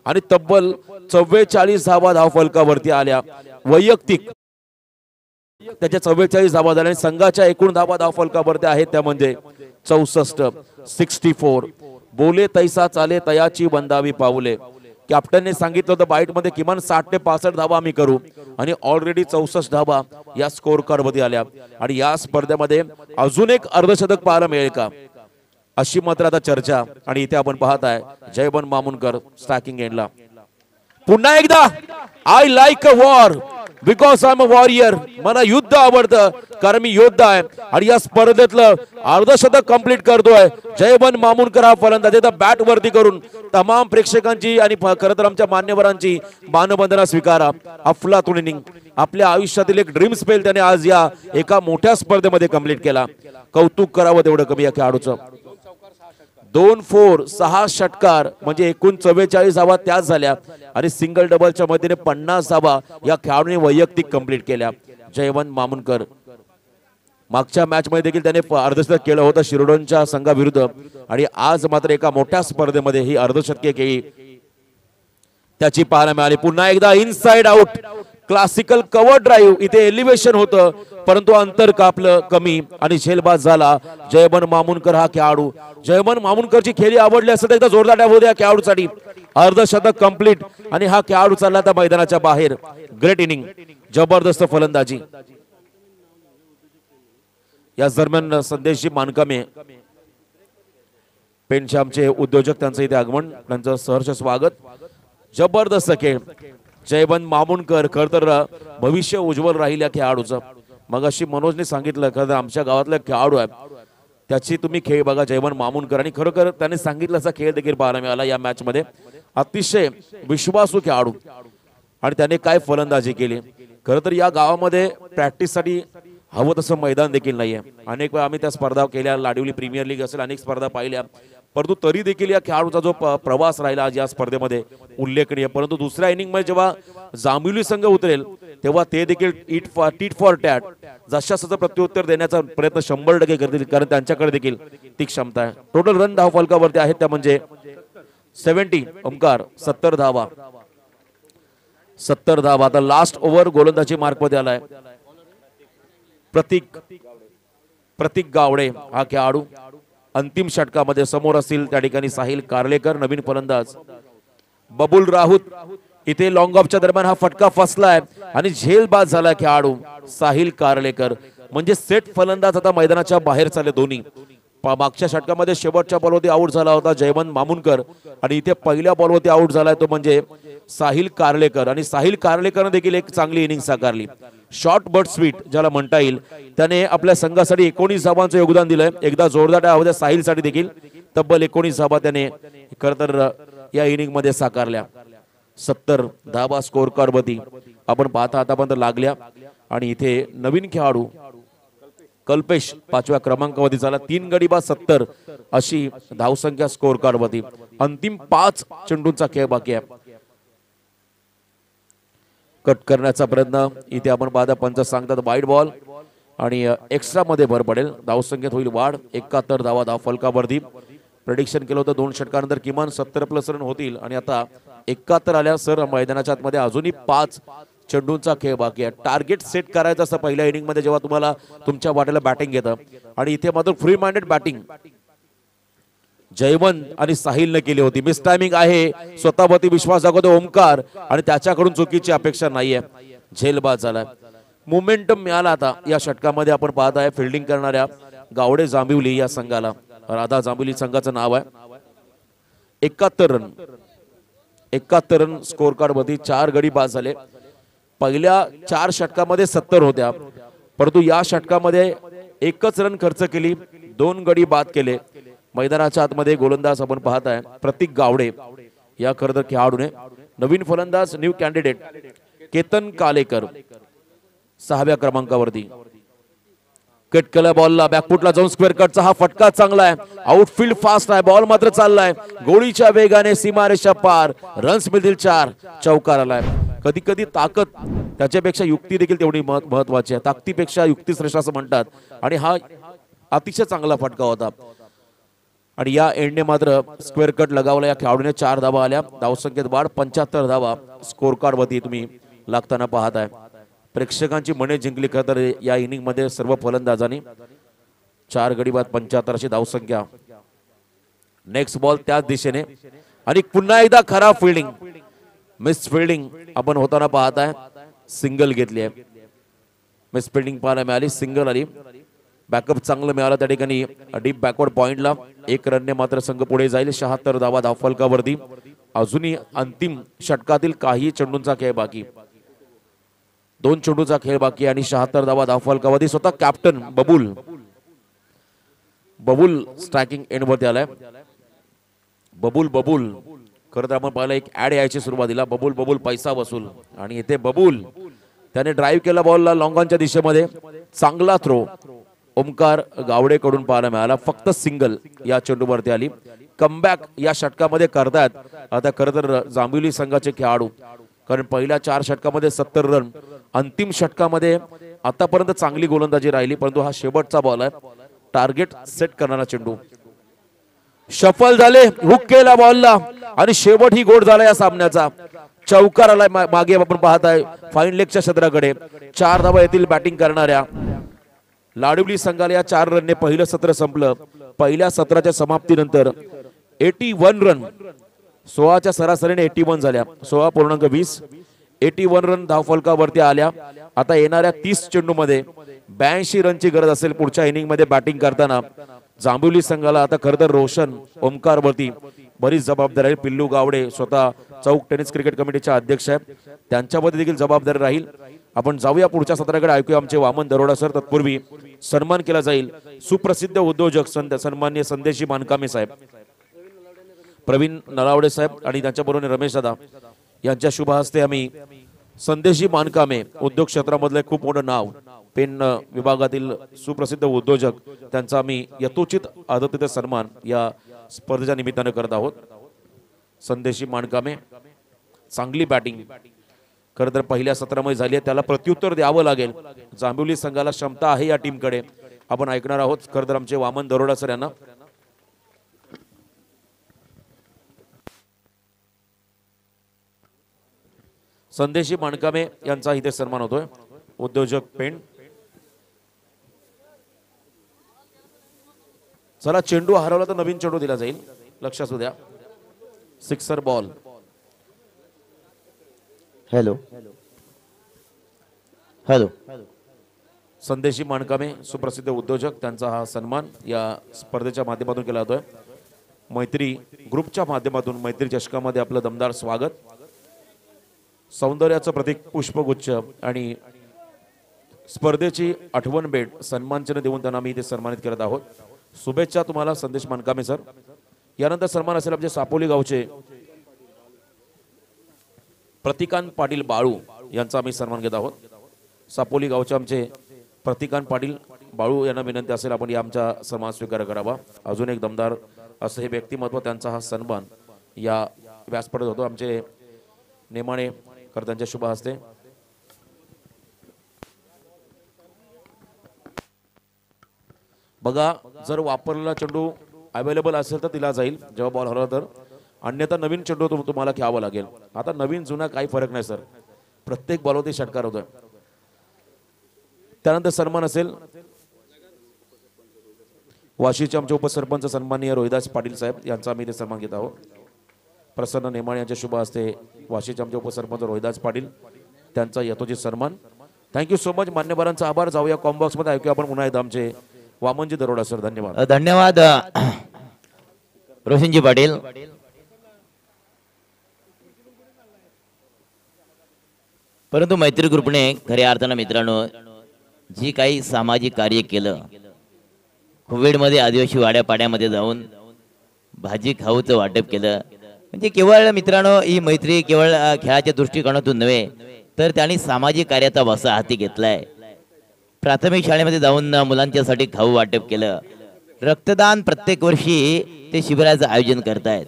B: आणि तब्बल 44 धावा धाव फलकावरती आल्या. वैयक्तिक त्याच्या 44 धावा झाल्या आणि संघाच्या एकूण धावा धाव फलकावरती आहेत त्या म्हणजे 64. बोले तैसा चाले तयाची बंदावी पावले. कॅप्टनने सांगितलं होतं बाईट मध्ये किमान 60 ते 65 धावा आम्ही करू आणि ऑलरेडी 64 धावा या स्कोर कार्ड मध्ये आल्या. आणि या स्पर्धेमध्ये अजून एक अर्धशतक पाहायला मिळेल का, अशी मात्र आता चर्चा. आणि इथे आपण पाहताय जयवंत मामुणकर स्टॅकिंग एंडला. पुन्हा एकदा I like a war because I am a warrior. मला युद्ध आवडतं कारण मी योद्धा आहे. आणि या स्पर्धेतलं अर्धशतक कंप्लीट करतोय जयवंत मामुणकर हा फलंदाज. बॅट वरती करून तमाम प्रेक्षकांची आणि खरं तर आमच्या मान्यवरांची मानवंदना स्वीकारा. अफलातून इनिंग. आपल्या आयुष्यातील एक ड्रीम स्पेल त्याने आज या एका मोठ्या स्पर्धेमध्ये कंप्लीट केला. कौतुक करावं तेवढं कमी या खेळाडूचं. 2 4 6 षटकार म्हणजे एकूण 44 धावा त्याच झाल्या आणि सिंगल डबलच्या मदतीने 50 धावा या खेळाडूने वैयक्तिक कंप्लीट केल्या. जयवंत मामुणकर मागच्या मॅच मध्ये देखील त्याने अर्धशतक केलं होतं शिरोडोनच्या संघाविरुद्ध आणि आज मात्र एका मोठ्या स्पर्धेमध्ये ही अर्धशतके केली त्याची पाहायला मिळाली. पुन्हा एकदा inside out. Classical cover drive. इथे एलिव्हेशन होतं परंतु अंतर कापलं कमी आणि झेलबाज झाला जयवंत मामुणकर हा खेळाडू. जयवंत मामुणकरची खेळी आवडली असेल तर एकदा जोरदार टाळ्या होऊ द्या खेळाडूसाठी. अर्धशतक कंप्लीट आणि हा खेळाडू चालला आता मैदानाच्या बाहेर. Great inning. जबरदस्त फलंदाजी. या दरम्यान संदेशजी मानकामे पेनचे आमचे उद्योजक त्यांचं इथे आगमन, त्यांचं सहर्ष स्वागत. जबरदस्त खेळ. जयवंत मामुणकर खर तर भविष्य उज्ज्वल राहील या खेळाडूचं. मगाशी मनोजने सांगितलं खरं आमच्या गावातला खेळाडू आहे, त्याची तुम्ही खेळ बघा जयवंत मामुनकर, आणि खरोखर त्याने सांगितलं असा खेळ देखील पाहायला मिळाला या मॅच मध्ये. अतिशय विश्वासू खेळाडू आणि त्याने काय फलंदाजी केली. खरं तर या गावामध्ये प्रॅक्टिससाठी हवं तसं मैदान देखील नाहीये. अनेक वेळा आम्ही त्या स्पर्धा केल्या, लाडीवली प्रीमियर लीग असेल, अनेक स्पर्धा पाहिल्या, परंतु तरी देखील या खेळाडूचा जो प्रवास राहिला आज या स्पर्धेमध्ये उल्लेखनीय. परंतु दुसऱ्या इनिंग मध्ये जेव्हा जांभिवली संघ उतरेल तेव्हा ते देखील टीट फॉर टॅट जशाचं प्रत्युत्तर देण्याचा प्रयत्न 100% करतील, कारण त्यांच्याकडे देखील ती क्षमता आहे. टोटल रन धाव फलकावरती आहेत त्या म्हणजे 70. ओमकार 70 धावा. 70 धावा. आता लास्ट ओव्हर गोलंदाजी मार्क मध्ये आलाय. प्रतीक गावडे हा खेळाडू अंतिम षटकामध्ये समोर असतील. त्या ठिकाणी साहिल कारलेकर नवीन फलंदाज. बबुल राऊत इथे लॉंग ऑफच्या दरम्यान हा फटका फसलाय आणि झेल बाद झाला खेळाडू साहिल कारलेकर. म्हणजे सेट फलंदाज आता मैदानाच्या बाहेर चालले दोन्ही. मागच्या षटकामध्ये शेवटच्या बॉलवरती आउट झाला होता जयवंत मामुनकर आणि इथे पहिल्या बॉलवरती आउट झालाय तो म्हणजे साहिल कारलेकर. आणि साहिल कारलेकरने देखील एक चांगली इनिंग साकारली. शॉर्ट बट स्वीट ज्याला म्हणता येईल, त्याने आपल्या संघासाठी 19 धावांचं योगदान दिलंय. एकदा जोरदार टाळ्या होत्या साहिलसाठी देखील. तब्बल 19 धावा त्याने खरं तर या इनिंग मध्ये साकारल्या. 70 धावा स्कोर कार्ड वरती आपण पाहता आतापर्यंत लागल्या. आणि इथे नवीन खेळाडू कल्पेश 5व्या क्रमांकावरती झाला. 3 गडी बाद 70 अशी धावसंख्या स्कोर कार्ड वरती. अंतिम 5 चेंडूंचा खेळ बाकी आहे. कट करण्याचा प्रयत्न इथे आपण पाहता पंच सांगतात वाईड बॉल आणि एक्स्ट्रा मध्ये भर पडेल. धावसंख्येत होईल वाढ. 71 धावा धाव फलकावरती. प्रेडिक्शन केलं होतं 2 षटकानंतर किमान 70+ रन होतील आणि आता 71 आल्या. सर मैदानाच्या आतमध्ये अजूनही 5 चेंडूंचा खेळ बाकी आहे. टार्गेट सेट करायचं असतं पहिल्या इनिंग मध्ये जेव्हा तुम्हाला तुमच्या वाट्याला बॅटिंग घेतं. आणि इथे मात्र फ्री माइंडेड बॅटिंग जयवंत आणि साहिलने केली होती. मिस टायमिंग आहे. स्वतःवरती विश्वास दाखवतो ओमकार आणि त्याच्याकडून चुकीची अपेक्षा नाहीये. झेलबाद झालाय. मोमेंटम मिळाला आता या षटकामध्ये. आपण पाहत आहे फिल्डिंग करणाऱ्या गावडे जांभिवली या संघाला. राधा जांभिवली संघाचं नाव आहे. 71 रन 71 रन स्कोर कार्ड मध्ये. 4 गडी बाद झाले. पहिल्या 4 षटकामध्ये 70 होत्या, परंतु या षटकामध्ये 1च रन खर्च केली, 2 गडी बाद केले. मैदानाच्या आतमध्ये गोलंदाज आपण पाहताय प्रतीक गावडे या खरं तर खेळाडूने. नवीन फलंदाज न्यू कॅन्डिडेट केतन कालेकर 6व्या क्रमांकावरती. कट केला बॉलला, बॅकफुटला जाऊन स्क्वेअर कटचा हा फटका चांगला आहे. आउटफील्ड फास्ट आहे. बॉल मात्र चाललाय गोळीच्या वेगाने सीमारेषा पार. रन्स मिळतील 4. चौकार आलाय. कधी कधी ताकद त्याच्यापेक्षा युक्ती देखील तेवढी महत्वाची आहे. ताकदीपेक्षा युक्ती श्रेष्ठ असं म्हणतात आणि हा अतिशय चांगला फटका होता. आणि या एंडने मात्र स्क्वेअर कट लगावला. या खेळाडूने 4 धावा आल्या. धावसंख्येत वाढ. 75 धावा स्कोर कार्ड वरती तुम्ही लागताना पाहताय. प्रेक्षकांची मने जिंकली खरं तर या इनिंग मध्ये सर्व फलंदाजांनी. 4 गडी बाद 75 अशी धावसंख्या. नेक्स्ट बॉल त्याच दिशेने आणि पुन्हा एकदा खराब फिल्डिंग. मिस फिल्डिंग आपण होताना पाहताय. सिंगल घेतली आहे. मिस फिल्डिंग पाहायला मिळाली. सिंगल आली. बॅकअप चांगलं मिळालं त्या ठिकाणी डीप बॅकवर्ड पॉइंटला. 1 रनने मात्र संघ पुढे जाईल. 76 धावा धावफलकावरती. अजूनही अंतिम षटकातील काही चेंडूंचा खेळ बाकी. 2 चेंडूचा खेळ बाकी आणि 76 धावा धावफलकावरती. स्वतः कॅप्टन बबुल स्ट्रायकिंग एंड वरती आलाय. बबुल खरं तर आपण पाहिलं एक ऍड यायची सुरुवातीला. बबुल पैसा वसूल. आणि इथे बबुल त्याने ड्राईव्ह केला बॉलला लॉंग ऑनच्या दिशेमध्ये. चांगला थ्रो ओमकार गावडे कडून पाहायला मिळाला. फक्त सिंगल या चेंडूवरती आली. कमबॅक या षटकामध्ये करतायत आता खरं तर जांभिवली संघाचे खेळाडू. कारण पहिल्या 4 षटकामध्ये 70 रन. अंतिम षटकामध्ये आतापर्यंत चांगली गोलंदाजी राहिली, परंतु हा शेवटचा बॉल आहे. टार्गेट सेट करणारा चेंडू. शफल झाले. हुक केला बॉलला आणि शेवट ही गोड झाला या सामन्याचा. चौकार आलाय मागे आपण पाहताय फाईन लेगच्या क्षेत्राकडे. 4 धावा येतील बॅटिंग करणाऱ्या लाडीवली संघाला. या 4 रनने पहिलं सत्र संपलं. पहिल्या सत्राच्या समाप्तीनंतर 81 रन 16च्या सरासरीने 81 झाल्या. 16.20 81 रन धावफलकावरती आल्या. आता येणाऱ्या 30 चेंडू मध्ये 82 रनची गरज असेल पुढच्या इनिंग मध्ये बॅटिंग करताना. जांभिवली संघाला आता खरं तर रोशन ओमकार वरती बरीच जबाबदारी आहे. पिल्लू गावडे स्वतः चौक टेनिस क्रिकेट कमिटीचे अध्यक्ष आहेत, त्यांच्यावरती देखील जबाबदारी राहील. आपण जाऊया पुढच्या सत्राकडे, ऐकूया आमचे वामन दरोडा सर. तत्पूर्वी सन्मान केला जाईल सुप्रसिद्ध उद्योजक सन्माननीय संदेशी मानकामे साहेब, प्रवीण नलावडे साहेब आणि त्यांच्याबरोबर रमेश दादा यांच्या शुभ हस्ते आम्ही संदेशी मानकामे उद्योग क्षेत्रामधले खूप मोठं नाव, पेन विभागातील सुप्रसिद्ध उद्योजक, त्यांचा आम्ही यथोचित आदरातिथ्य सन्मान या स्पर्धेच्या निमित्तानं करत आहोत. संदेशी मानकामे चांगली बॅटिंग खरं तर पहिल्या सत्रामध्ये झाली आहे, त्याला प्रत्युत्तर द्यावं लागेल. जांभिवली संघाला क्षमता आहे या टीमकडे. आपण ऐकणार आहोत खरं तर आमचे वामन दरोडा सर यांना. संदेशी माणकामे यांचा इथे सन्मान होतोय. उद्योजक पेंड. चला, चेंडू हरवला तर नवीन चेंडू दिला जाईल, लक्ष असू द्या. Sixer ball.
D: Hello hello.
B: संदेशी माणकामे सुप्रसिद्ध उद्योजक, त्यांचा हा सन्मान या स्पर्धेच्या माध्यमातून केला जातोय. मैत्री ग्रुपच्या माध्यमातून मैत्री चषकामध्ये आपलं दमदार स्वागत. सौंदर्याचं प्रतीक पुष्पगुच्छ आणि स्पर्धेची आठवण भेट सन्मानचिन्ह देऊन त्यांना मी इथे सन्मानित करत आहोत. शुभेच्छा तुम्हाला संदेश मानकामे सर. यानंतर सन्मान असेल आमचे सापोली गावचे प्रतिकांत पाटील बाळू यांचा आम्ही सन्मान घेत आहोत. सापोली गावचे आमचे प्रतिकांत पाटील बाळू यांना विनंती असेल आपण या आमचा सन्मान स्वीकार करावा. अजून एक दमदार असं हे व्यक्तिमत्व, त्यांचा हा सन्मान या व्यासपीठावर होतो. आमचे नेमाणे कर्त्यांच्या शुभ हस्ते. बघा, जर वापरलेला चेंडू अवेलेबल असेल तर दिला जाईल जेव्हा बॉल हरवला तर, अन्यथा नवीन चेंडू तुम्हाला घ्यावा लागेल. आता नवीन जुना काही फरक नाही सर, प्रत्येक बॉलवरती षटकार होतोय. त्यानंतर सन्मान असेल वाशीचे आमचे उपसरपंच सन्माननीय रोहिदास पाटील साहेब यांचा आम्ही इथे सन्मान घेत आहोत. प्रसन्न नेमाणे यांच्या शुभ हस्ते वाशीचे आमचे उपसरपंच रोहिदास पाटील, त्यांचा यथोचित सन्मान. Thank you so much. मान्यवरांचा आभार. जाऊया कॉम्बॉक्स मध्ये, ऐकूया आपण पुन्हा एकदा आमचे वामनजी दरोडा सर. धन्यवाद.
D: धन्यवाद रोशनजी पाटील. परंतु मैत्री ग्रुपने खऱ्या अर्थानं मित्रांनो जी काही सामाजिक कार्य केलं, कोविडमध्ये आदिवासी वाड्यापाड्यामध्ये जाऊन भाजी खाऊचं वाटप केलं, म्हणजे केवळ मित्रांनो ही मैत्री केवळ खेळाच्या दृष्टिकोनातून नव्हे तर त्यांनी सामाजिक कार्याचा वसा हाती घेतलाय. प्राथमिक शाळेमध्ये जाऊन मुलांच्यासाठी खाऊ वाटप केलं. रक्तदान प्रत्येक वर्षी ते शिबिराचं आयोजन करतायत.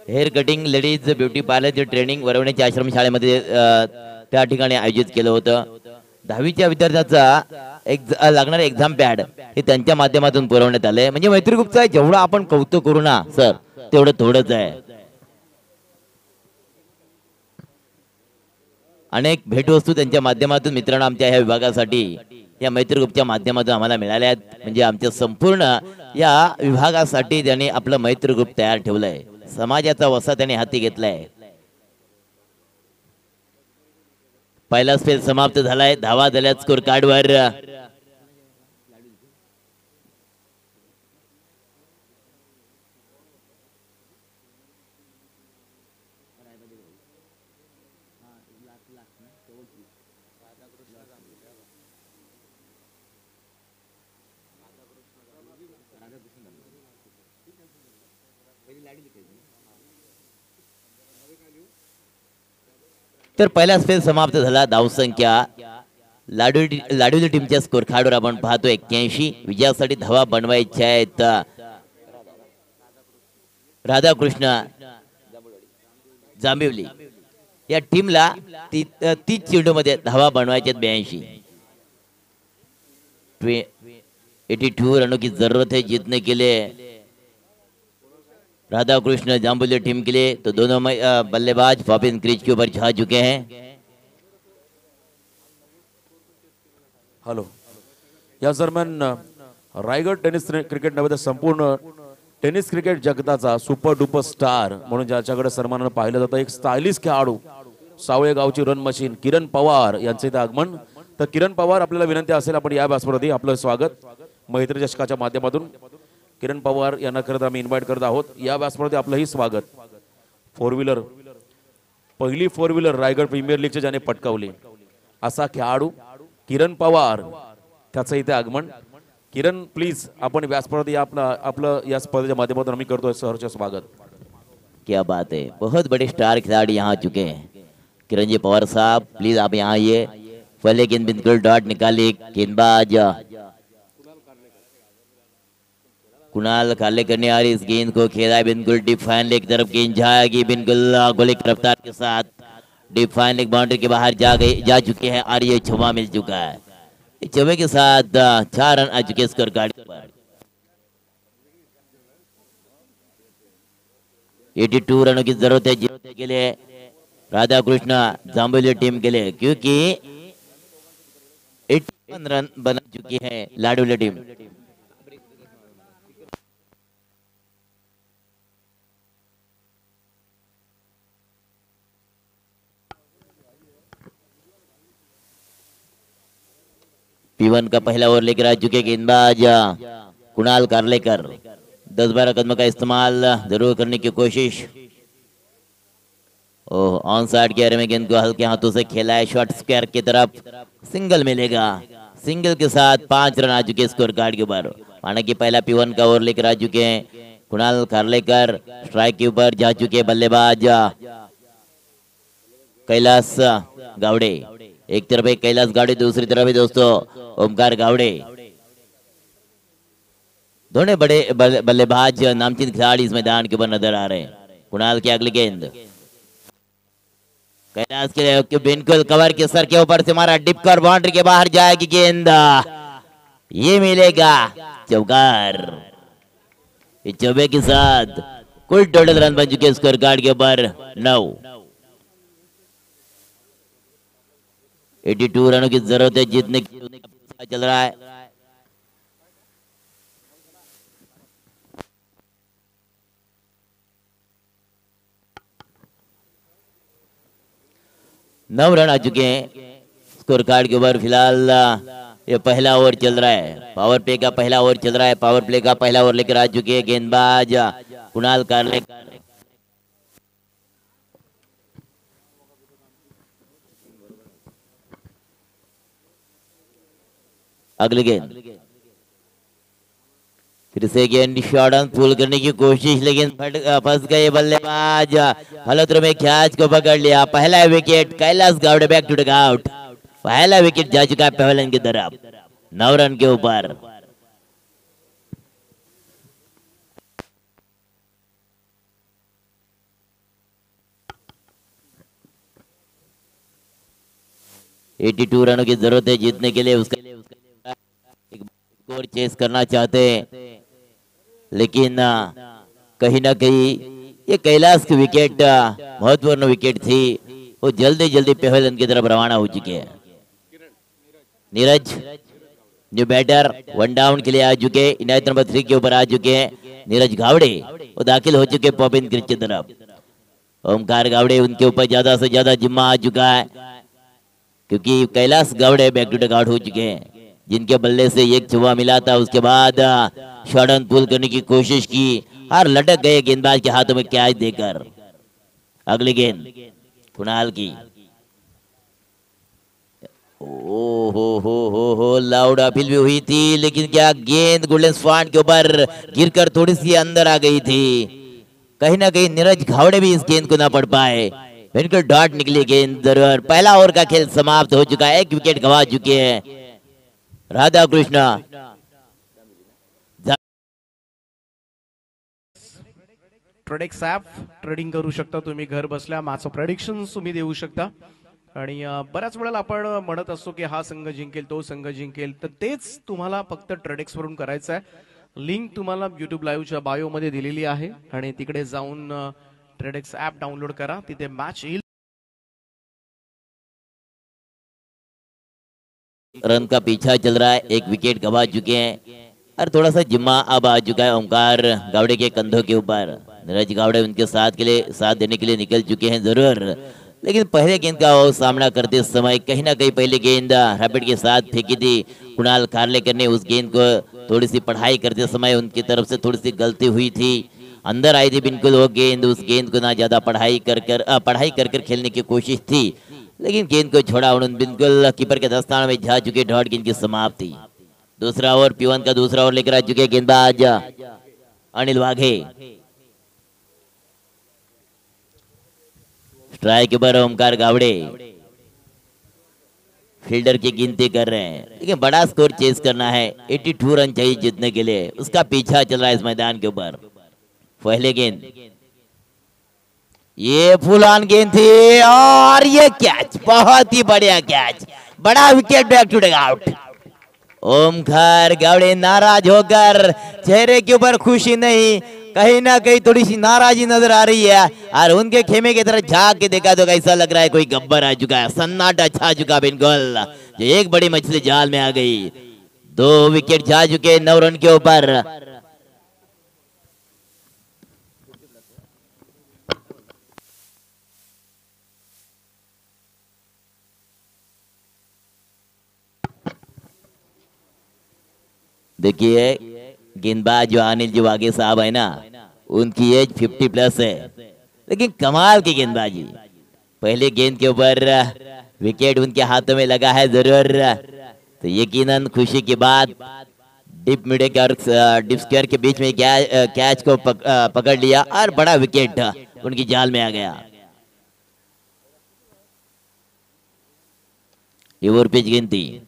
D: हेअर कटिंग, लेडीज ब्युटी पार्लरचे ट्रेनिंग वरवण्याच्या आश्रमशाळेमध्ये त्या ठिकाणी आयोजित केलं होतं. 10वीच्या विद्यार्थ्याचा लागणारे एक्झाम पॅड हे त्यांच्या माध्यमातून पुरवण्यात आले. म्हणजे मैत्री ग्रुपचं जेवढं आपण कौतुक करू ना सर तेवढं थोडंच आहे. अनेक भेटवस्तू त्यांच्या माध्यमातून मित्रांनो आमच्या ह्या विभागासाठी या मैत्री ग्रुपच्या माध्यमातून आम्हाला मिळाल्या आहेत. म्हणजे आमच्या संपूर्ण या विभागासाठी त्यांनी आपलं मैत्री ग्रुप तयार ठेवलंय. समाजाचा वसा त्यांनी हाती घेतलाय. पहिला स्पेल समाप्त झालाय. धावा झाल्यात स्कोर कार्डवर. तर पहिला स्पेल समाप्त झाला. धावसंख्या लाडोली टीमच्या स्कोर कार्डवर आपण पाहतो 81. विजयासाठी धावा बनवायच्या आहेत राधाकृष्ण जांभिवली या टीमला 30 चेंडूमध्ये धावा बनवायच्या 82. 82 रनों की जरूरत है जीतने के लिए. राधाकृष्ण जांबुली टीम के लिए तो दोनों बल्लेबाज फॉपिन क्रीज के ऊपर जा चुके हैं.
B: हॅलो. या दरम्यान रायगड टेनिस क्रिकेट नव्हे तर संपूर्ण टेनिस क्रिकेट जगताचा सुपर डुपर स्टार म्हणून ज्याच्याकडे सन्मानानं पाहिलं जातं एक स्टायलिश खेळाडू, सावळे गावची रन मशीन किरण पवार यांचे इथे आगमन. तर किरण पवार, आपल्याला विनंती असेल आपण या व्यासपीठावरती आपलं स्वागत मैत्री चषकाच्या माध्यमातून किरण पवार यांना करत आम्ही इन्व्हाइट करत आहोत. या व्यासपीठावरती आपलंही स्वागत. 4 व्हीलर, पहिली 4 व्हीलर रायगड प्रीमियर लीगचे ज्याने पटकावली असा खेळाडू किरण पवार त्याचं इथे आगमन. किरण प्लीज आपण व्यासपीठावर या. आपलं या स्पर्धेच्या माध्यमातून आम्ही करतोय सहर्ष स्वागत.
D: क्या बात है, बहुत बड़े स्टार खिलाड़ी यहाँ आ चुके हैं. किरण जी पवार साहब प्लीज आप यहाँ आइए. पहले गेंद बिल्कुल डॉट निकाली, गेंदबाज कुणाल खालेकर ने आ रही इस गेंद को खेला बिल्कुल डीप फाइन लेग की तरफ. गेंद जाएगी बिल्कुल गोले की रफ्तार के साथ. डीप फाइन लेग बाउंड्री के बाहर जा चुके हैं और ये छुआ मिल चुका है. इस छुए के साथ 4 रन आ चुके स्कोर कार्ड पर. 82 रनों की जरूरत है जीतने के लिए राधा कृष्णा जांबुली टीम के लिए, क्योंकि 81 रन बना चुकी है लाडोली टीम. P1 का पहला ओवर लेकर आ चुके गेंदबाज कुणाल कार्लेकर. 10-12 कदम का इस्तेमाल जरूर करने की कोशिश. ओह, ऑन साइड के एरिया में गेंद को हल्के हाथों से खेला है. शॉर्ट स्क्वायर की तरफ सिंगल मिलेगा. सिंगल के साथ 5 रन आ चुके स्कोर कार्ड के ऊपर. माना कि पहला P1 का ओवर लेकर आ चुके हैं कुणाल कार्लेकर. स्ट्राइक के ऊपर जा चुके बल्लेबाज कैलाश गावड़े. एक तरफ है कैलाश गावड़े, दूसरी तरफ है दोस्तों ओमकार गावड़े. दोनों बड़े बल्लेबाज नामचीन खिलाड़ी इस मैदान के ऊपर नजर आ रहे हैं. कुणाल की अगली गेंद कैलाश के लिए बिल्कुल कवर के सर के ऊपर से मारा. डिप कर बाउंड्री के बाहर जाएगी गेंद. ये मिलेगा चौकार. इस चौबे के साथ कुल टोटल रन बन चुके स्कोर कार्ड के ऊपर 9. 82 रनों की जरूरत है जीतने की. चल रहा है 9 रन आ चुके हैं स्कोर कार्ड के ऊपर. फिलहाल ये पहला ओवर चल रहा है. पावर प्ले का पहला ओवर चल रहा है. पावर प्ले का पहला ओवर लेकर आ चुके हैं गेंदबाज कुणाल कार्लेकर. अगली गेंद फिर से गेंद शॉर्ट ऑन पुल करने की कोशिश, लेकिन फंस गए बल्लेबाज. फलत्र में कैच को पकड़ लिया. पहला wicket Kailash Gawade back to the out. पहला विकेट जा चुका है पहलन की तरफ 9 रन के ऊपर. एटी 2 रनों की जरूरत है जीतने के लिए. उसका एक स्कोर चेस करना चाहते हैं, लेकिन कहीं ना कहीं ये कैलाश की विकेट महत्वपूर्ण विकेट थी. वो जल्दी जल्दी पहलन की तरफ रवाना हो चुके हैं. नीरज न्यू बैटर 1 डाउन के लिए आ चुके. इनायत नंबर 3 के ऊपर आ चुके हैं नीरज गावड़े. वो दाखिल हो चुके पॉपिन क्रिच की तरफ. ओमकार गावड़े उनके ऊपर ज्यादा से ज्यादा जिम्मा आ चुका है, क्योंकि Kailash Gawade back to the out हो चुके हैं. जिनके बल्ले से एक छुआ मिला था, उसके बाद शॉर्ट ऑन पुल करने की कोशिश की और लटक गए गेंदबाज के हाथों में कैच देकर. अगली गेंद कुणाल की. ओ हो लाउड अपील भी हुई थी, लेकिन क्या गेंद गोल्डन स्पॉट के ऊपर गिरकर थोड़ी सी अंदर आ गई थी. कहीं ना कहीं नीरज घावड़े भी इस गेंद को ना पढ़ पाए. बिल्कुल डॉट निकली गेंद जरूर. पहला ओवर का खेल समाप्त हो चुका है. 1 विकेट गंवा चुके हैं Radha Krishna.
C: Tradex app trading करू शकता तुम्ही घर बसल्या. माझं प्रेडिक्शन तुम्ही देऊ शकता. आणि बऱ्याच वेळेला आपण म्हणत असतो की हा संघ जिंकेल, तो संघ जिंकेल, तर तेच तुम्हाला फक्त ट्रेडेक्स वरून करायचं आहे. लिंक तुम्हाला YouTube लाईव्हच्या बायो मध्ये दिलेली आहे आणि तिकडे जाऊन ट्रेडेक्स ॲप डाउनलोड करा. तिथे मॅच येईल.
D: रन का पीछा चल रहा है. 1 विकेट गंवा चुके हैं और थोड़ा सा जिम्मा अब आ चुका है ओमकार गावड़े के कंधों के ऊपर. नीरज गावड़े उनके साथ देने के लिए निकल चुके हैं जरूर, लेकिन पहले गेंद का वो सामना करते समय कहीं ना कहीं पहले गेंद रैपिड के साथ फेंकी थी कुणाल कार्लेकर ने. उस गेंद को थोड़ी सी पढ़ाई करते समय उनकी तरफ से थोड़ी सी गलती हुई थी. अंदर आई थी बिल्कुल वो गेंद. उस गेंद को ना ज्यादा पढ़ाई कर खेलने की कोशिश थी, लेकिन गेंद को छोड़ा उन्होंने बिल्कुल कीपर के दस्ताने में जा चुके डॉट गेंद की समाप्ति। दूसरा ओवर P1 का दूसरा ओवर लेकर आ चुके गेंदबाज अनिल वाघे। स्ट्राइक पर ओमकार गावड़े फील्डर की गिनती कर रहे हैं, लेकिन बड़ा स्कोर चेस करना है। 82 रन चाहिए जीतने के लिए, उसका पीछा चल रहा है इस मैदान के ऊपर। पहले गेंद, ये फुल ऑन गेंद थी और ये कैच, बहुत ही बढ़िया कैच, बड़ा wicket back to dugout. Omkar Gawade नाराज होकर, चेहरे के ऊपर खुशी नहीं, कहीं ना कहीं थोड़ी सी नाराजी नजर आ रही है। और उनके खेमे की तरफ झांक के देखा तो ऐसा लग रहा है कोई गब्बर आ चुका है, सन्नाटा छा चुका बिल्कुल। जो एक बड़ी मछली जाल में आ गई। 2 विकेट जा चुके 9 रन के ऊपर। देखिए गेंदबाज जो अनिल जी वाघे साहब है ना, उनकी एज 50 प्लस है, लेकिन कमाल की गेंदबाजी। पहले गेंद के ऊपर विकेट उनके हाथों में लगा है जरूर, तो यकीनन खुशी की बात। डिप मिडे के और डिप स्क्वायर के बीच में कैच को पकड़ लिया और बड़ा विकेट उनकी जाल में आ गया। ये ओवर पिच गेंद थी,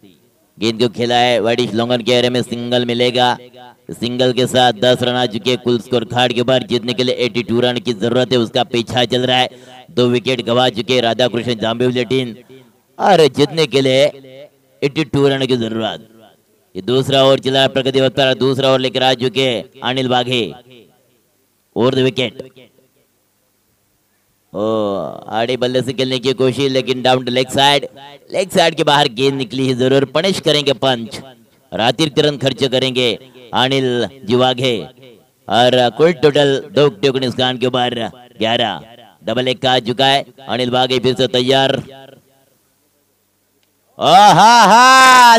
D: गेंद को खेला है वाइडिश लॉन्गन के एरिया में, सिंगल मिलेगा। सिंगल के साथ 10 रन आ चुके कुल स्कोर कार्ड के ऊपर। जीतने के लिए 82 रन की जरूरत है, उसका पीछा चल रहा है। 2 विकेट गवा चुके राधा कृष्ण जाम्बिवली टीम, और जीतने के लिए 82 रन की जरूरत। ये दूसरा ओवर चला है प्रगति पथ पर, दूसरा ओवर लेकर आ चुके Anil Waghe over the wicket. ओ आड़े बल्ले से खेलने की कोशिश, लेकिन डाउन टू लेग साइड के बाहर गेंद निकली है, जरूर पनिश करेंगे पंच और अतिरिक्त रन खर्च करेंगे अनिल जीवाघे। और कुल टोटल 2 विकेटों के नुकसान के ऊपर 11। डबल एक का आ चुका है। अनिल वाघे फिर से तैयार।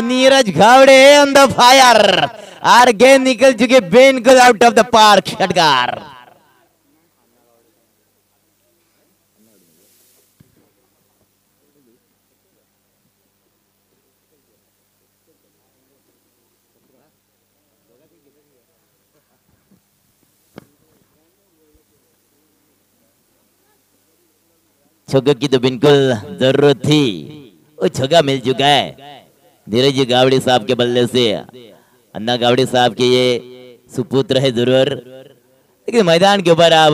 D: Neeraj Gawade on the fire, और गेंद निकल चुके बिल्कुल आउट ऑफ द पार्क। षटकार। छक्के की तो बिल्कुल जरूरत थी, वो छक्का मिल चुका है नीरज गावड़े साहब के बल्ले से। अन्ना गावड़े साहब के ये सुपुत्र है जरूर, लेकिन मैदान के ऊपर अब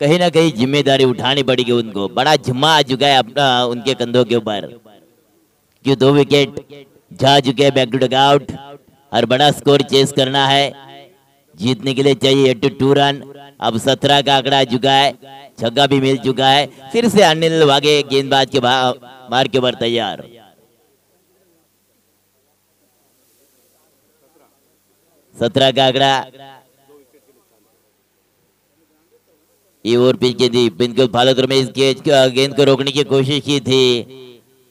D: कहीं ना कहीं जिम्मेदारी उठानी पड़ेगी उनको। बड़ा जिम्मा आ चुका है अपना उनके कंधों के ऊपर, क्यों 2 विकेट जा चुके हैं बैक टू डगआउट, और बड़ा स्कोर चेस करना है। जीतने के लिए चाहिए 82 रन। अब 17 का आंकड़ा आ चुका है, छक्का भी मिल चुका है। फिर से अनिल वाघे गेंदबाज के मार के ऊपर तैयार। 17 का आंकड़ा। ये ओवर पिच के थी बिल्कुल फालतू में, इस गेंद को रोकने की कोशिश की थी,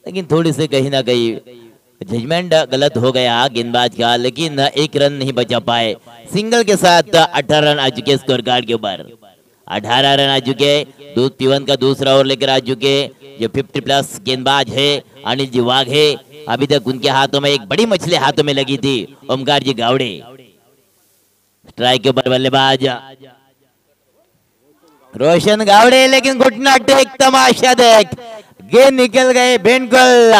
D: लेकिन थोड़ी से कहीं ना कहीं जजमेंट गलत हो गया गेंदबाज का, लेकिन 1 रन नहीं बचा पाए। सिंगल के साथ 18 रन आ चुके स्कोर कार्ड के ऊपर। 18 रन आ चुके। P1 का दूसरा ओवर लेकर आ चुके जो 50 प्लस गेंदबाज है अनिल जी वाघे। अभी तक उनके हाथों में एक बड़ी मछली हाथों में लगी थी, ओमकार जी गावड़े। स्ट्राइक के ऊपर बल्लेबाज रोशन गावड़े, लेकिन घुटना टेक, तमाशा देख, गेंद निकल गए बिल्कुल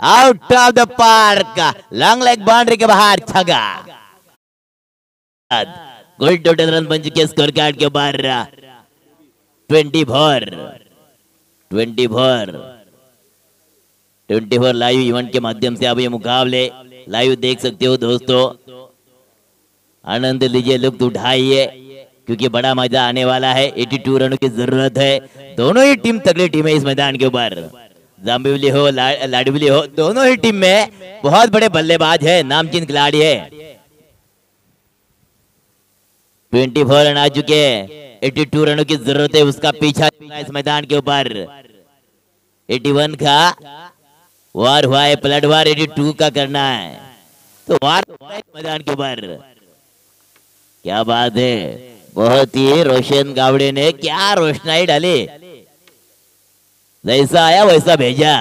D: out of the park. Long leg boundary के बाहर, छक्का। कुल टोटल रन बन चुके स्कोर कार्ड के ऊपर 24 लाइव इवेंट के माध्यम से आप ये मुकाबले लाइव देख सकते हो दोस्तों। आनंद लीजिए, लुत्फ उठाइए, क्योंकि बड़ा मजा आने वाला है। 82 रनों की जरूरत है। दोनों ही टीम तगड़ी टीम है इस मैदान के ऊपर। जाम्बिवली हो लाडविली हो, दोनों ही टीम में बहुत बड़े बल्लेबाज है, नामचीन खिलाड़ी है। 24 रन आ चुके हैं। 82 रनों की जरूरत है, उसका पीछा इस मैदान के ऊपर। 81 का वार हुआ है, पलट वार 82 का करना है, तो वार मैदान के ऊपर। क्या बात है, बहुत ही रोशन गावड़े ने क्या रोशनाई डाली। जैसा आया वैसा भेजा।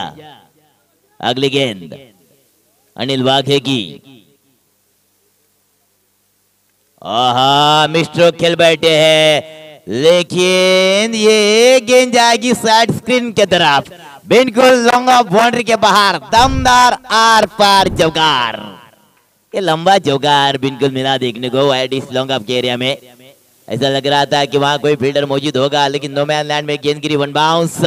D: अगली गेंद अनिल वाघे की। आहा मिस्टर खेल बैठे हैं, लेकिन ये गेंद जाएगी साइड स्क्रीन के तरफ, बिल्कुल लॉन्ग ऑफ बाउंड्री के बाहर। दमदार आर पार चौकार। ये लंबा चौकार बिल्कुल मिला देखने को वाइड इस लॉन्ग ऑफ के एरिया में। ऐसा लग रहा था कि वहां कोई फील्डर मौजूद होगा, लेकिन नो मैन लैंड में गेंद गिरी। वन बाउंस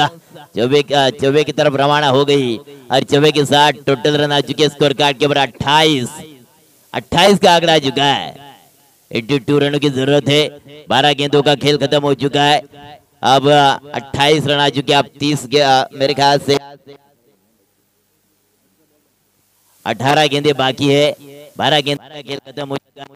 D: चौबे की तरफ रवाना हो गई और चौबे के साथ टोटल रन आ चुके स्कोर कार्ड के ऊपर 28 का आंकड़ा आ चुका है। 82 रनों की जरूरत है। 12 गेंदों का खेल खत्म हो चुका है। अब 28 रन आ चुके। अब 30 मेरे ख्याल से 18 गेंदें बाकी है। 12 गेंद खेल खत्म हो चुका है।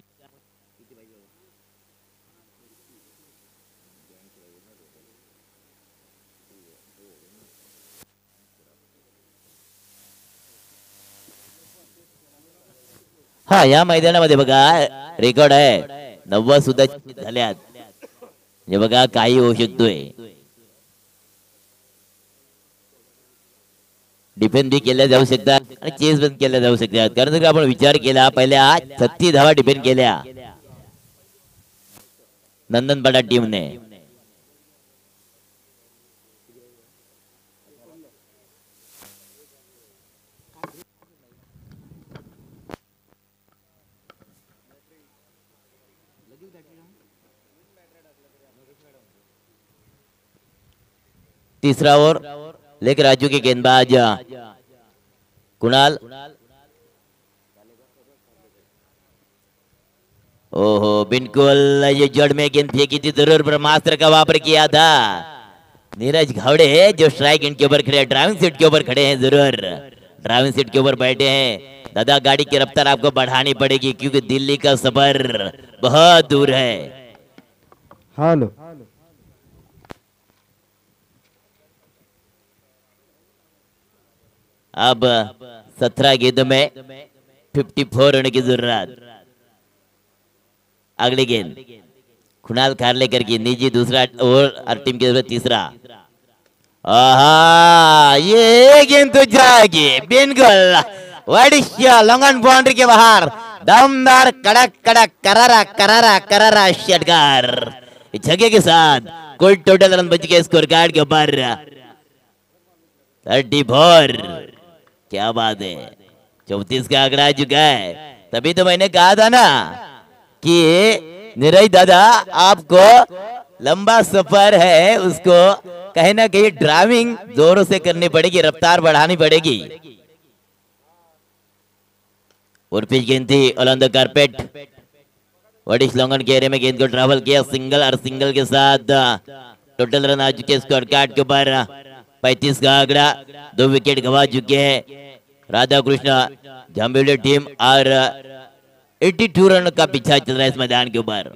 D: हा या मैदानामध्ये बघा रेकॉर्ड आहे 90 सुद्धा झाल्यात. हे बघा काही होऊ शकतोय. डिफेंड भी केल्या जाऊ शकतात आणि चेस पण केल्या जाऊ शकतात. कारण जर आपण विचार केला पहिल्या 36 धावा डिफेंड केल्या नंदनपाडा टीमने. तीसरा ओवर लेकर आ चुके गेंदबाज कुणाल. ओहो बिल्कुल ये जड़ में गेंद फेंकी थी जरूर, ब्रह्मास्त्र का वापर किया था. नीरज घावड़े जो स्ट्राइक एंड के ऊपर खड़े हैं, ड्राइविंग सीट के ऊपर खड़े हैं, जरूर ड्राइविंग सीट के ऊपर बैठे हैं. दादा गाड़ी की रफ्तार आपको बढ़ानी पड़ेगी क्योंकि दिल्ली का सफर बहुत दूर है.
A: हेलो
D: अब 17 गेंदों में 54 रन की जरूरत. अगली गेंद कुणाल खारलेकर की निजी दूसरा ओवर और टीम की जरूरत तीसरा. आहा ये गेंद तो जाएगी बिल्कुल वडिशा लॉन्ग ऑन बाउंड्री के बाहर. दमदार कड़क कड़क करारा करारा करारा षटकार. छक्के के साथ कुल टोटल रन बच गए स्कोर कार्ड के ऊपर 34. क्या बात है, 34 का आंकड़ा आ चुका है. तभी तो मैंने कहा था ना कि नीरज दादा आपको लंबा सफर है, उसको कहीं ना कहीं ड्राइविंग जोरों से करनी पड़ेगी, रफ्तार बढ़ानी पड़ेगी. और पिच गेंद थी ऑन द कारपेट. वडिश लॉन्गन के एरिया में गेंद को ट्रैवल किया. सिंगल और सिंगल के साथ टोटल रन आ चुके स्कोर कार्ड के ऊपर 35 का आंकड़ा. 2 विकेट गंवा चुके हैं राधा कृष्ण जांबिवली टीम और 82 रन का पीछा चल रहा है इस मैदान के ऊपर.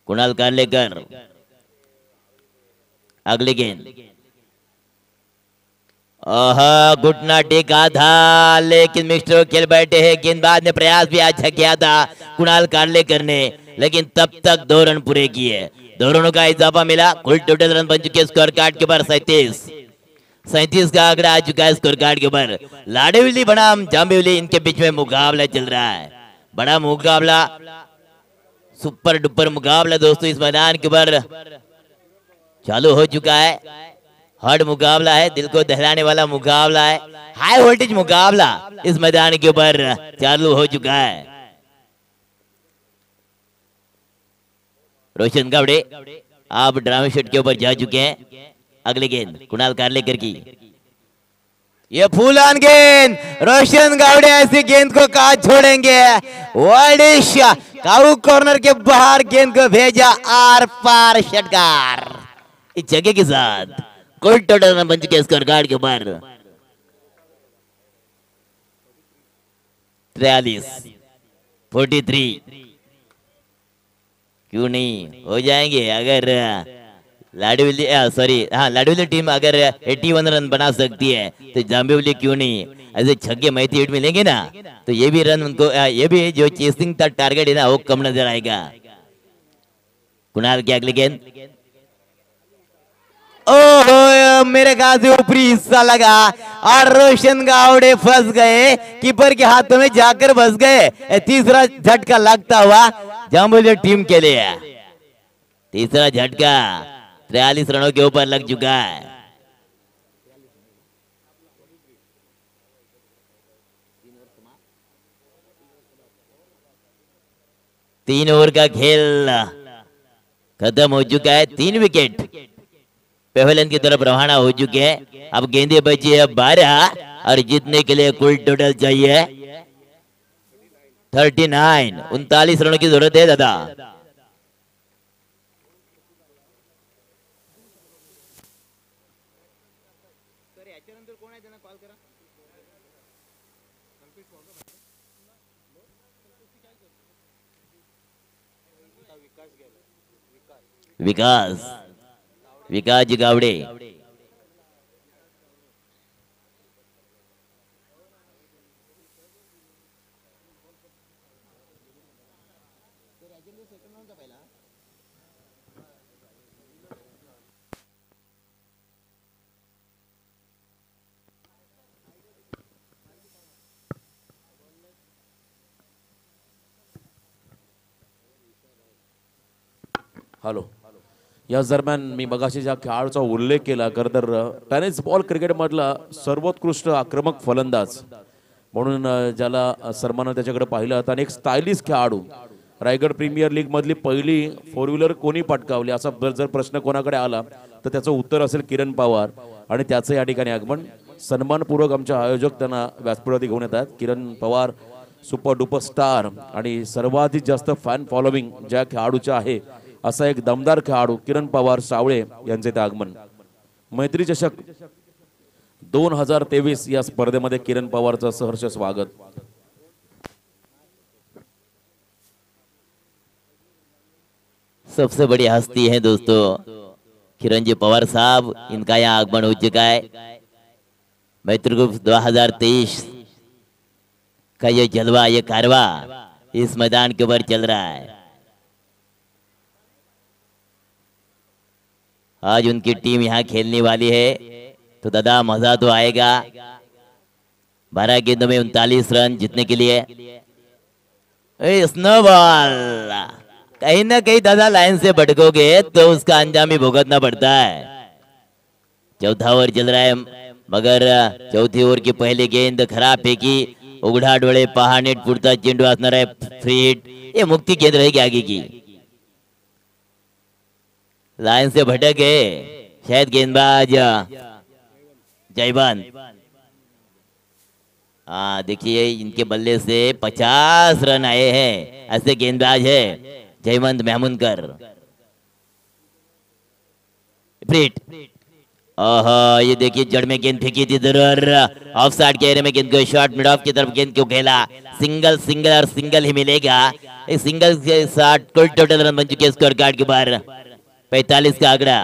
D: कुणाल कारलेकर. अगली गेंद घुटना टेका था लेकिन मिस्टर खेल बैठे हैं. गेंदबाज ने प्रयास भी अच्छा किया था कुणाल कारलेकर ने, लेकिन तब तक 2 रन पूरे किए. 2 रनों का इजाफा मिला. कुल टोटल रन बन चुके स्कोर कार्ड के ऊपर 37 का आंकड़ा आ चुका है स्कोर कार्ड के ऊपर. लाडीविली बनाम जांबिवली इनके बीच में मुकाबला चल रहा है. बड़ा मुकाबला, सुपर डुपर मुकाबला दोस्तों इस मैदान के ऊपर चालू हो चुका है. हार्ड मुकाबला है, दिल को दहलाने वाला मुकाबला है, हाई वोल्टेज मुकाबला इस मैदान के ऊपर चालू हो चुका है. रोशन गावड़े आप ड्रामा शीट के ऊपर जा चुके हैं. अगली गेंद कुणाल कारलेकर की. ये फूलान गेंद. रोशन गावड़े ऐसी गेंद को कहा छोड़ेंगे. ओडिशा काऊ कॉर्नर के बाहर गेंद को भेजा आर पार षटकार. इस जगह के साथ कुल टोटल रन बन चुके स्कोर कार्ड के ऊपर 43 क्यों नहीं हो जाएंगे अगर लाडीविली टीम अगर 81 रन बना सकती है तो जांबिवली क्यों नहीं. ऐसे छक्के मैथी हिट मिलेंगे ना तो ये भी रन उनको ये भी जो चेसिंग का टारगेट है ना वो कम नजर आएगा. कुणाल की अगली गेंद ओहो मेरे ख्याल से ऊपरी हिस्सा लगा और रोशन गावड़े फंस गए, कीपर के हाथों में जाकर फंस गए। तीसरा झटका लगता हुआ जाम्बुलिया टीम के लिए। तीसरा झटका 43 रनों के ऊपर लग चुका है। तीन ओवर का खेल खत्म हो चुका है। 3 विकेट पेवेलियन की तरफ रवाना हो चुके हैं। अब गेंदे बची है 12 और जीतने के लिए कुल टोटल चाहिए 39। 39 रनों की जरूरत है दादा। विकास विकास जी गावड़े।
B: हॅलो, याच दरम्यान मी मगाशी ज्या खेळाडूचा उल्लेख केला खरं तर टेनिस बॉल क्रिकेटमधला सर्वोत्कृष्ट आक्रमक फलंदाज म्हणून ज्याला सन्मान त्याच्याकडे पाहिलं होतं आणि एक स्टायलिश खेळाडू, रायगड प्रीमियर लीग मधली पहिली 4 व्हीलर कोणी पटकावली असा जर प्रश्न कोणाकडे आला तर त्याचं उत्तर असेल किरण पवार आणि त्याचं या ठिकाणी आगमन सन्मानपूर्वक आमच्या आयोजक त्यांना व्यासपीठावरती घेऊन येतात। किरण पवार सुपर डुपर स्टार आणि सर्वाधिक जास्त फॅन फॉलोविंग ज्या खेळाडूचे आहे असा एक दमदार खेळाडू किरण पवार सावळे यांचे ते आगमन। मैत्री चषक 2023 या स्पर्धेमध्ये किरण पवारचं सहर्ष स्वागत।
D: सबसे बड़ी हस्ती है दोस्तों किरण जी पवार साहब, इनका यहाँ आगमन हो चुका है। मैत्री ग्रुप 2023 का ये जलवा, ये कारवा इस मैदान के ऊपर चल रहा है। आज उनकी टीम यहाँ खेलने वाली है तो दादा मजा तो आएगा। 12 गेंदों में 39 रन जीतने के लिए। स्नोबॉल कहीं ना कहीं दादा लाइन से भटकोगे तो उसका अंजाम ही भुगतना पड़ता है। चौथा ओवर चल रहा है मगर चौथी ओवर की पहली गेंद खराब फेंकी, उघडा डोळे पहा नेट पुढचा चेंडू असणार आहे फ्री हिट। ये मुक्ति गेंद रहेगी आगे की, लाइन से भटक गए शायद गेंदबाज जयवंत। हाँ देखिए इनके बल्ले से 50 रन आए हैं, ऐसे गेंदबाज है जयवंत महमूदकर। फ्रीट, ओहो ये देखिए जड़ में गेंद फेंकी थी जरूर, ऑफ साइड के एरिया में गेंद को शॉट मिड ऑफ की तरफ गेंद क्यों खेला। सिंगल सिंगल और सिंगल ही मिलेगा। इस सिंगल के साथ कुल टोटल रन बन चुके स्कोर कार्ड के बाहर 45 का आंकड़ा।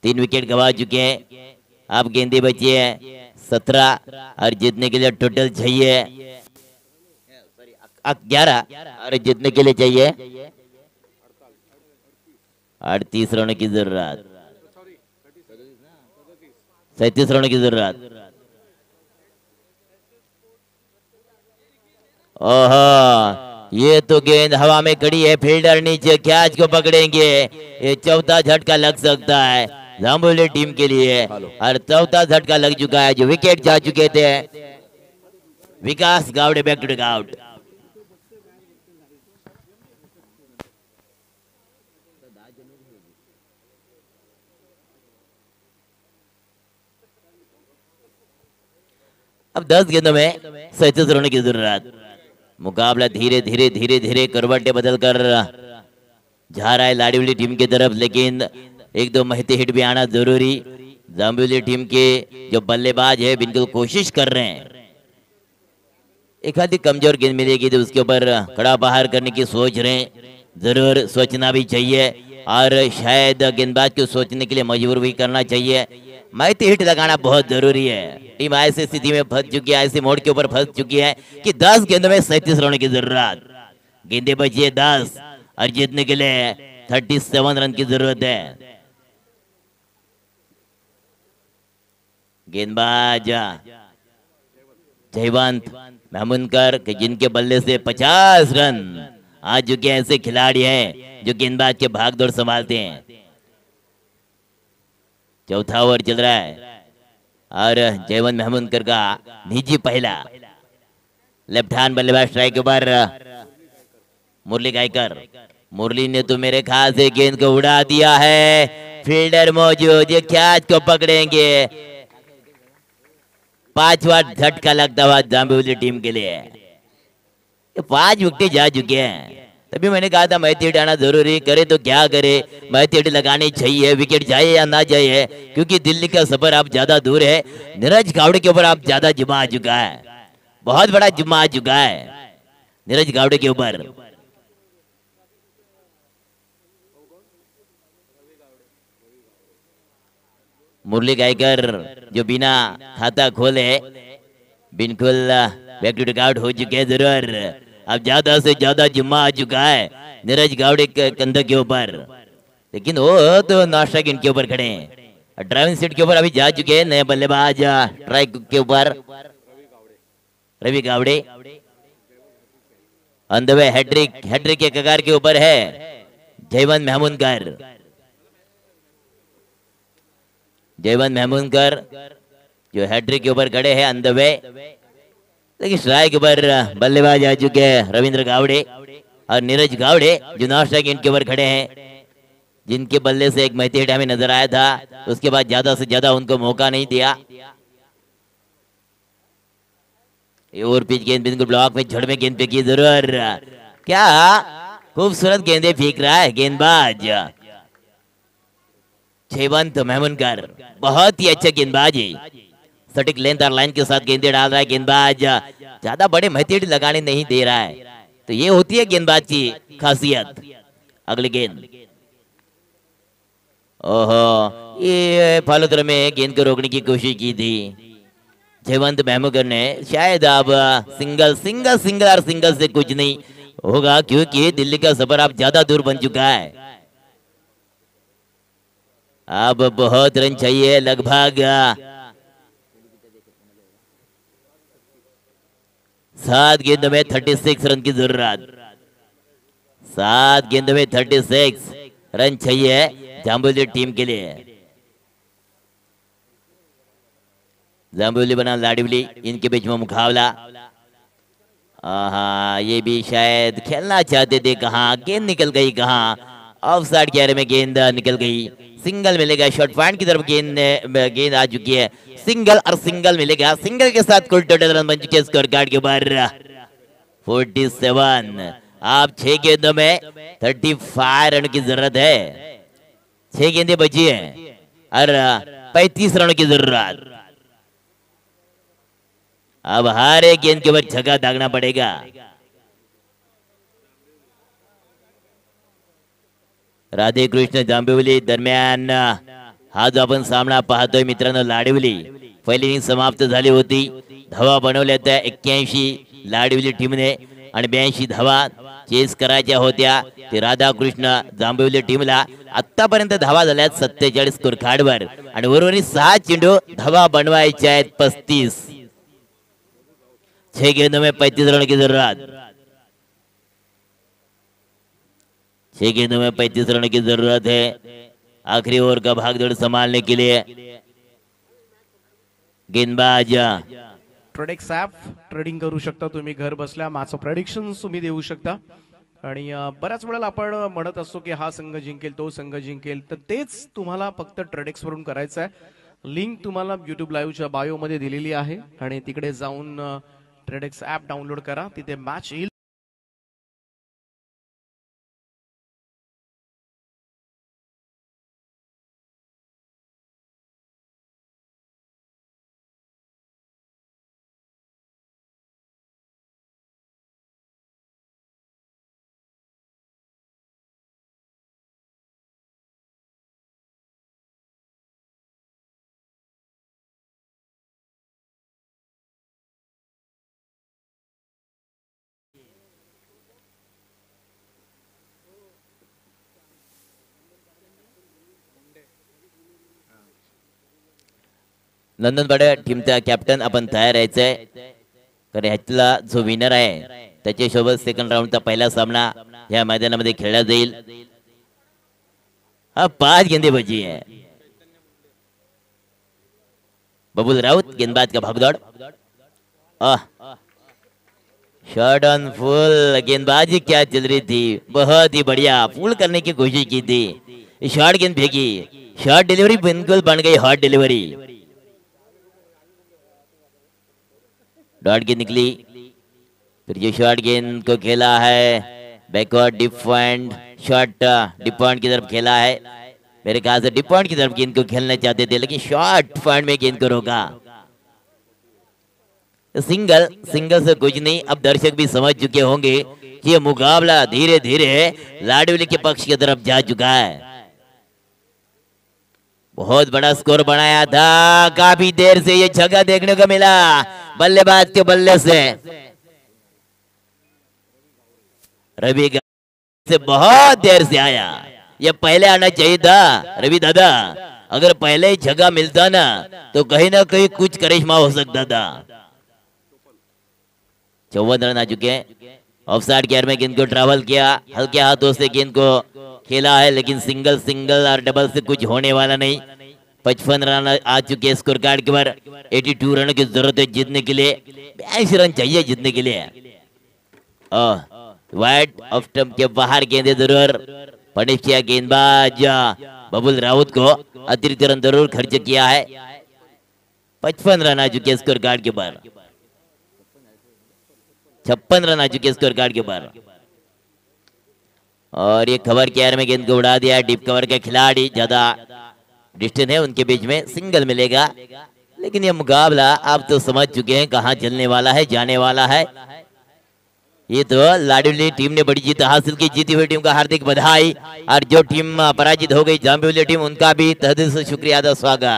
D: 3 विकेट गंवा चुके हैं। अब गेंदे बची है 17 और जीतने के लिए टोटल चाहिए 11 और जीतने के लिए चाहिए 38 रनों की जरूरत, 37 रनों की जरूरत। ओहो ये तो गेंद हवा में खड़ी है, फील्डर नीचे कैच को पकड़ेंगे। ये चौथा झटका लग सकता है जाम्बुलिया टीम के लिए और चौथा झटका लग चुका है। जो विकेट जा चुके थे Vikas Gawade back to the hut. अब 10 गेंदों में 37 रनों की जरूरत। मुकाबला धीरे धीरे धीरे धीरे करवटें बदल कर जा रहा है लाडीवली टीम की तरफ, लेकिन 1-2 महती हिट भी आना जरूरी। जाम्बुलिया टीम के जो बल्लेबाज है बिल्कुल कोशिश कर रहे हैं। एक आधी कमजोर गेंद मिलेगी तो उसके ऊपर कड़ा बाहर करने की सोच रहे हैं, जरूर सोचना भी चाहिए और शायद गेंदबाज को सोचने के लिए मजबूर भी करना चाहिए। महती हिट लगाना बहुत जरूरी है। टीम ऐसी स्थिति में फंस चुकी है, ऐसे मोड़ के ऊपर फंस चुकी है कि 10 गेंदों में 37 रनों की जरूरत। गेंदे बची है 10 और जीतने के लिए 37 रन की जरूरत है। गेंदबाज जयवंत महमूदकर के जिनके बल्ले से 50 रन आ चुके हैं। ऐसे खिलाड़ी हैं जो गेंदबाज के भागदौड़ संभालते हैं। चौथा ओवर चल रहा है और जयवंत महमूदकर का निजी पहला। लेफ्ट हैंड बल्लेबाज स्ट्राइक के ऊपर मुरली गायकर। मुरली ने तो मेरे ख्याल से गेंद को उड़ा दिया है। फील्डर मौजूद, ये कैच को पकड़ेंगे। 5वां झटका लगता हुआ जाम्बिवली टीम के लिए। ये 5 विकेट जा चुके हैं। तभी मैंने कहा था मैच हटाना जरूरी, करे तो क्या करे, मैच लगानी चाहिए, विकेट जाए या ना जाए, क्योंकि दिल्ली का सफर अब ज्यादा दूर है। नीरज गावड़े के ऊपर अब ज्यादा जिम्मा आ चुका है, बहुत बड़ा जिम्मा आ चुका है नीरज गावड़े के ऊपर। मुरली गायकर जो बिना खाता खोले बिल्कुल बैक टू डगआउट हो चुके हैं जरूर। अब ज्यादा से ज्यादा जिम्मा आ चुका है नीरज गावड़े के कंधे के ऊपर, लेकिन वो तो नाश्ता इनके ऊपर खड़े हैं। ड्राइविंग सीट के ऊपर अभी जा चुके हैं नए बल्लेबाज स्ट्राइक के ऊपर Ravi Gawade. On the way hat-trick के कगार के ऊपर है जयवंत महमूदकर। जयवंत महमूदकर जो हैट्रिक के ऊपर खड़े हैं ऑन द वे, लेकिन स्ट्राइक पर बल्लेबाज आ चुके हैं रविंद्र गावड़े और नीरज गावड़े जो नॉन स्ट्राइक इनके ऊपर खड़े हैं, जिनके बल्ले से एक मैथी हमें नजर आया था। उसके बाद ज्यादा से ज्यादा उनको मौका नहीं दिया। और पिच गेंद बिल्कुल ब्लॉक में झड़ में गेंद पे की जरूर। क्या खूबसूरत गेंदे फेंक रहा है गेंदबाज जयवंत महमूदकर, बहुत ही अच्छा गेंदबाज है। सटीक लेंथ और लाइन के साथ गेंदे डाल रहा है गेंदबाज, ज्यादा बड़े मेथड लगाने नहीं दे रहा है। तो ये होती है गेंदबाज की खासियत। अगली गेंद, ओहो, ये फालुद्र में गेंद को रोकने की कोशिश की थी जयवंत महमूदकर ने। शायद अब सिंगल सिंगल सिंगल और सिंगल से कुछ नहीं होगा, क्योंकि दिल्ली का सफर अब ज्यादा दूर बन चुका है। अब बहुत रन चाहिए, लगभग 7 गेंदों में 36 रन की जरूरत। 7 गेंदों में 36 रन चाहिए जाम्बिवली टीम के लिए। जाम्बिवली बनाम लाडीवली, इनके बीच में मुकाबला। ये भी शायद खेलना चाहते थे, कहाँ गेंद निकल गई, कहाँ ऑफ साइड के एरिया में गेंद निकल गई। सिंगल मिलेगा, शॉर्ट पॉइंट की तरफ गेंद आ चुकी है। सिंगल और सिंगल मिलेगा, सिंगल के साथ कुल टोटल रन बन चुके हैं स्कोर कार्ड के ऊपर 47। आप 6 गेंदों में 35 रन की जरूरत है। 6 गेंदें बची हैं और 35 रन की जरूरत। अब हर एक गेंद के ऊपर छक्का दागना पड़ेगा। राधे कृष्ण जांभिवली दरम्यान हा जो आपण सामना पाहतोय मित्रांनो, लाडीवली पहिली इनिंग समाप्त झाली होती। धावा बनवल्या त्या 81 लाडीवली टीमने आणि 82 धावा चेस करायच्या होत्या ते राधाकृष्ण जांभिवली टीमला। आतापर्यंत धावा झाल्यात 47 स्कोर कार्डवर आणि उर्वरित 6 चेंडू धावा बनवायच्या आहेत 35। 6 गेंदों में 35 रन की जरूरत। 6 गेंदों में 35 रन की जरूरत है आखिरी ओवर का भागदौड़ संभालने के लिए। गेंदबाज
C: ट्रेडेक्स ॲप ट्रेडिंग करू शकता तुम्ही घर बसल्या, माझं प्रेडिक्शन तुम्ही देऊ शकता। आणि बऱ्याच वेळेला आपण म्हणत असतो की हा संघ जिंकेल, तो संघ जिंकेल, तर तेच तुम्हाला फक्त ट्रेडेक्स वरून करायचं आहे। लिंक तुम्हाला YouTube लाईव्हच्या बायो मध्ये दिलेली आहे आणि तिकडे जाऊन ट्रेडेक्स ॲप डाउनलोड करा, तिथे मॅच येईल।
D: नंदनपाडा टीमचा कॅप्टन आपण तयार राहायचंय, कारण ह्यातला जो विनर आहे त्याच्यासोबत सेकंड राऊंडचा पहिला सामना या मैदानामध्ये खेळला जाईल. हा 5 गेंदेबाजी है. बबुल राउत गेंदबाज का भागदौड़. शॉट ऑन फुल. गेंदबाजी क्या चल रही थी, बहुत ही बढ़िया. फुल करने की कोशिश की थी, शॉर्ट गेंद फेंकी, शॉर्ट डिलीवरी बिल्कुल बन गई हॉट डिलीवरी. डॉट गेंद निकली. फिर ये शॉर्ट गेंद को खेला है backward deep point. Short deep point की तरफ खेला है. मेरे ख्याल से डिप पॉइंट की तरफ गेंद को खेलना चाहते थे, लेकिन शॉर्ट पॉइंट में गेंद को रोका. सिंगल से कुछ नहीं. अब दर्शक भी समझ चुके होंगे कि ये मुकाबला धीरे धीरे लाडविली के पक्ष की तरफ जा चुका है. बहुत बड़ा स्कोर बनाया था. काफी देर से ये छक्का देखने को मिला बल्लेबाज के बल्ले से. रवि से बहुत देर से आया. ये पहले आना चाहिए था रवि दादा. अगर पहले ही छक्का मिलता ना तो कहीं ना कहीं कुछ करिश्मा हो सकता था. 54 रन आ चुके हैं. ऑफ साइड गियर में गेंद को ट्रैवल किया, हल्के हाथों से गेंद को खेला है, लेकिन सिंगल और डबल से कुछ होने वाला नहीं. 55 रन आ चुके हैं स्कोर कार्ड के ऊपर. 82 रन की जरूरत है जीतने के लिए. 82 रन चाहिए जीतने के लिए. वाइड ऑफ स्टंप के बाहर गेंदे जरूर पनिश किया गेंदबाज बबुल राउत को. अतिरिक्त रन जरूर खर्च किया है. 55 रन आ चुके स्कोर कार्ड के ऊपर. 56 रन आ चुके स्कोर कार्ड के ऊपर. और ये कवर केयर में गेंद को उड़ा दिया. डीप कवर के खिलाड़ी ज्यादा डिस्टेंस है उनके बीच में, सिंगल मिलेगा. लेकिन ये मुकाबला आप तो समझ चुके हैं कहां चलने वाला है, जाने वाला है. ये तो लाडली टीम ने बड़ी जीत हासिल की. जीती हुई टीम का हार्दिक बधाई. और जो टीम पराजित हो गई जाम्बिवली टीम, उनका भी तहे दिल से शुक्रिया अदा स्वागत.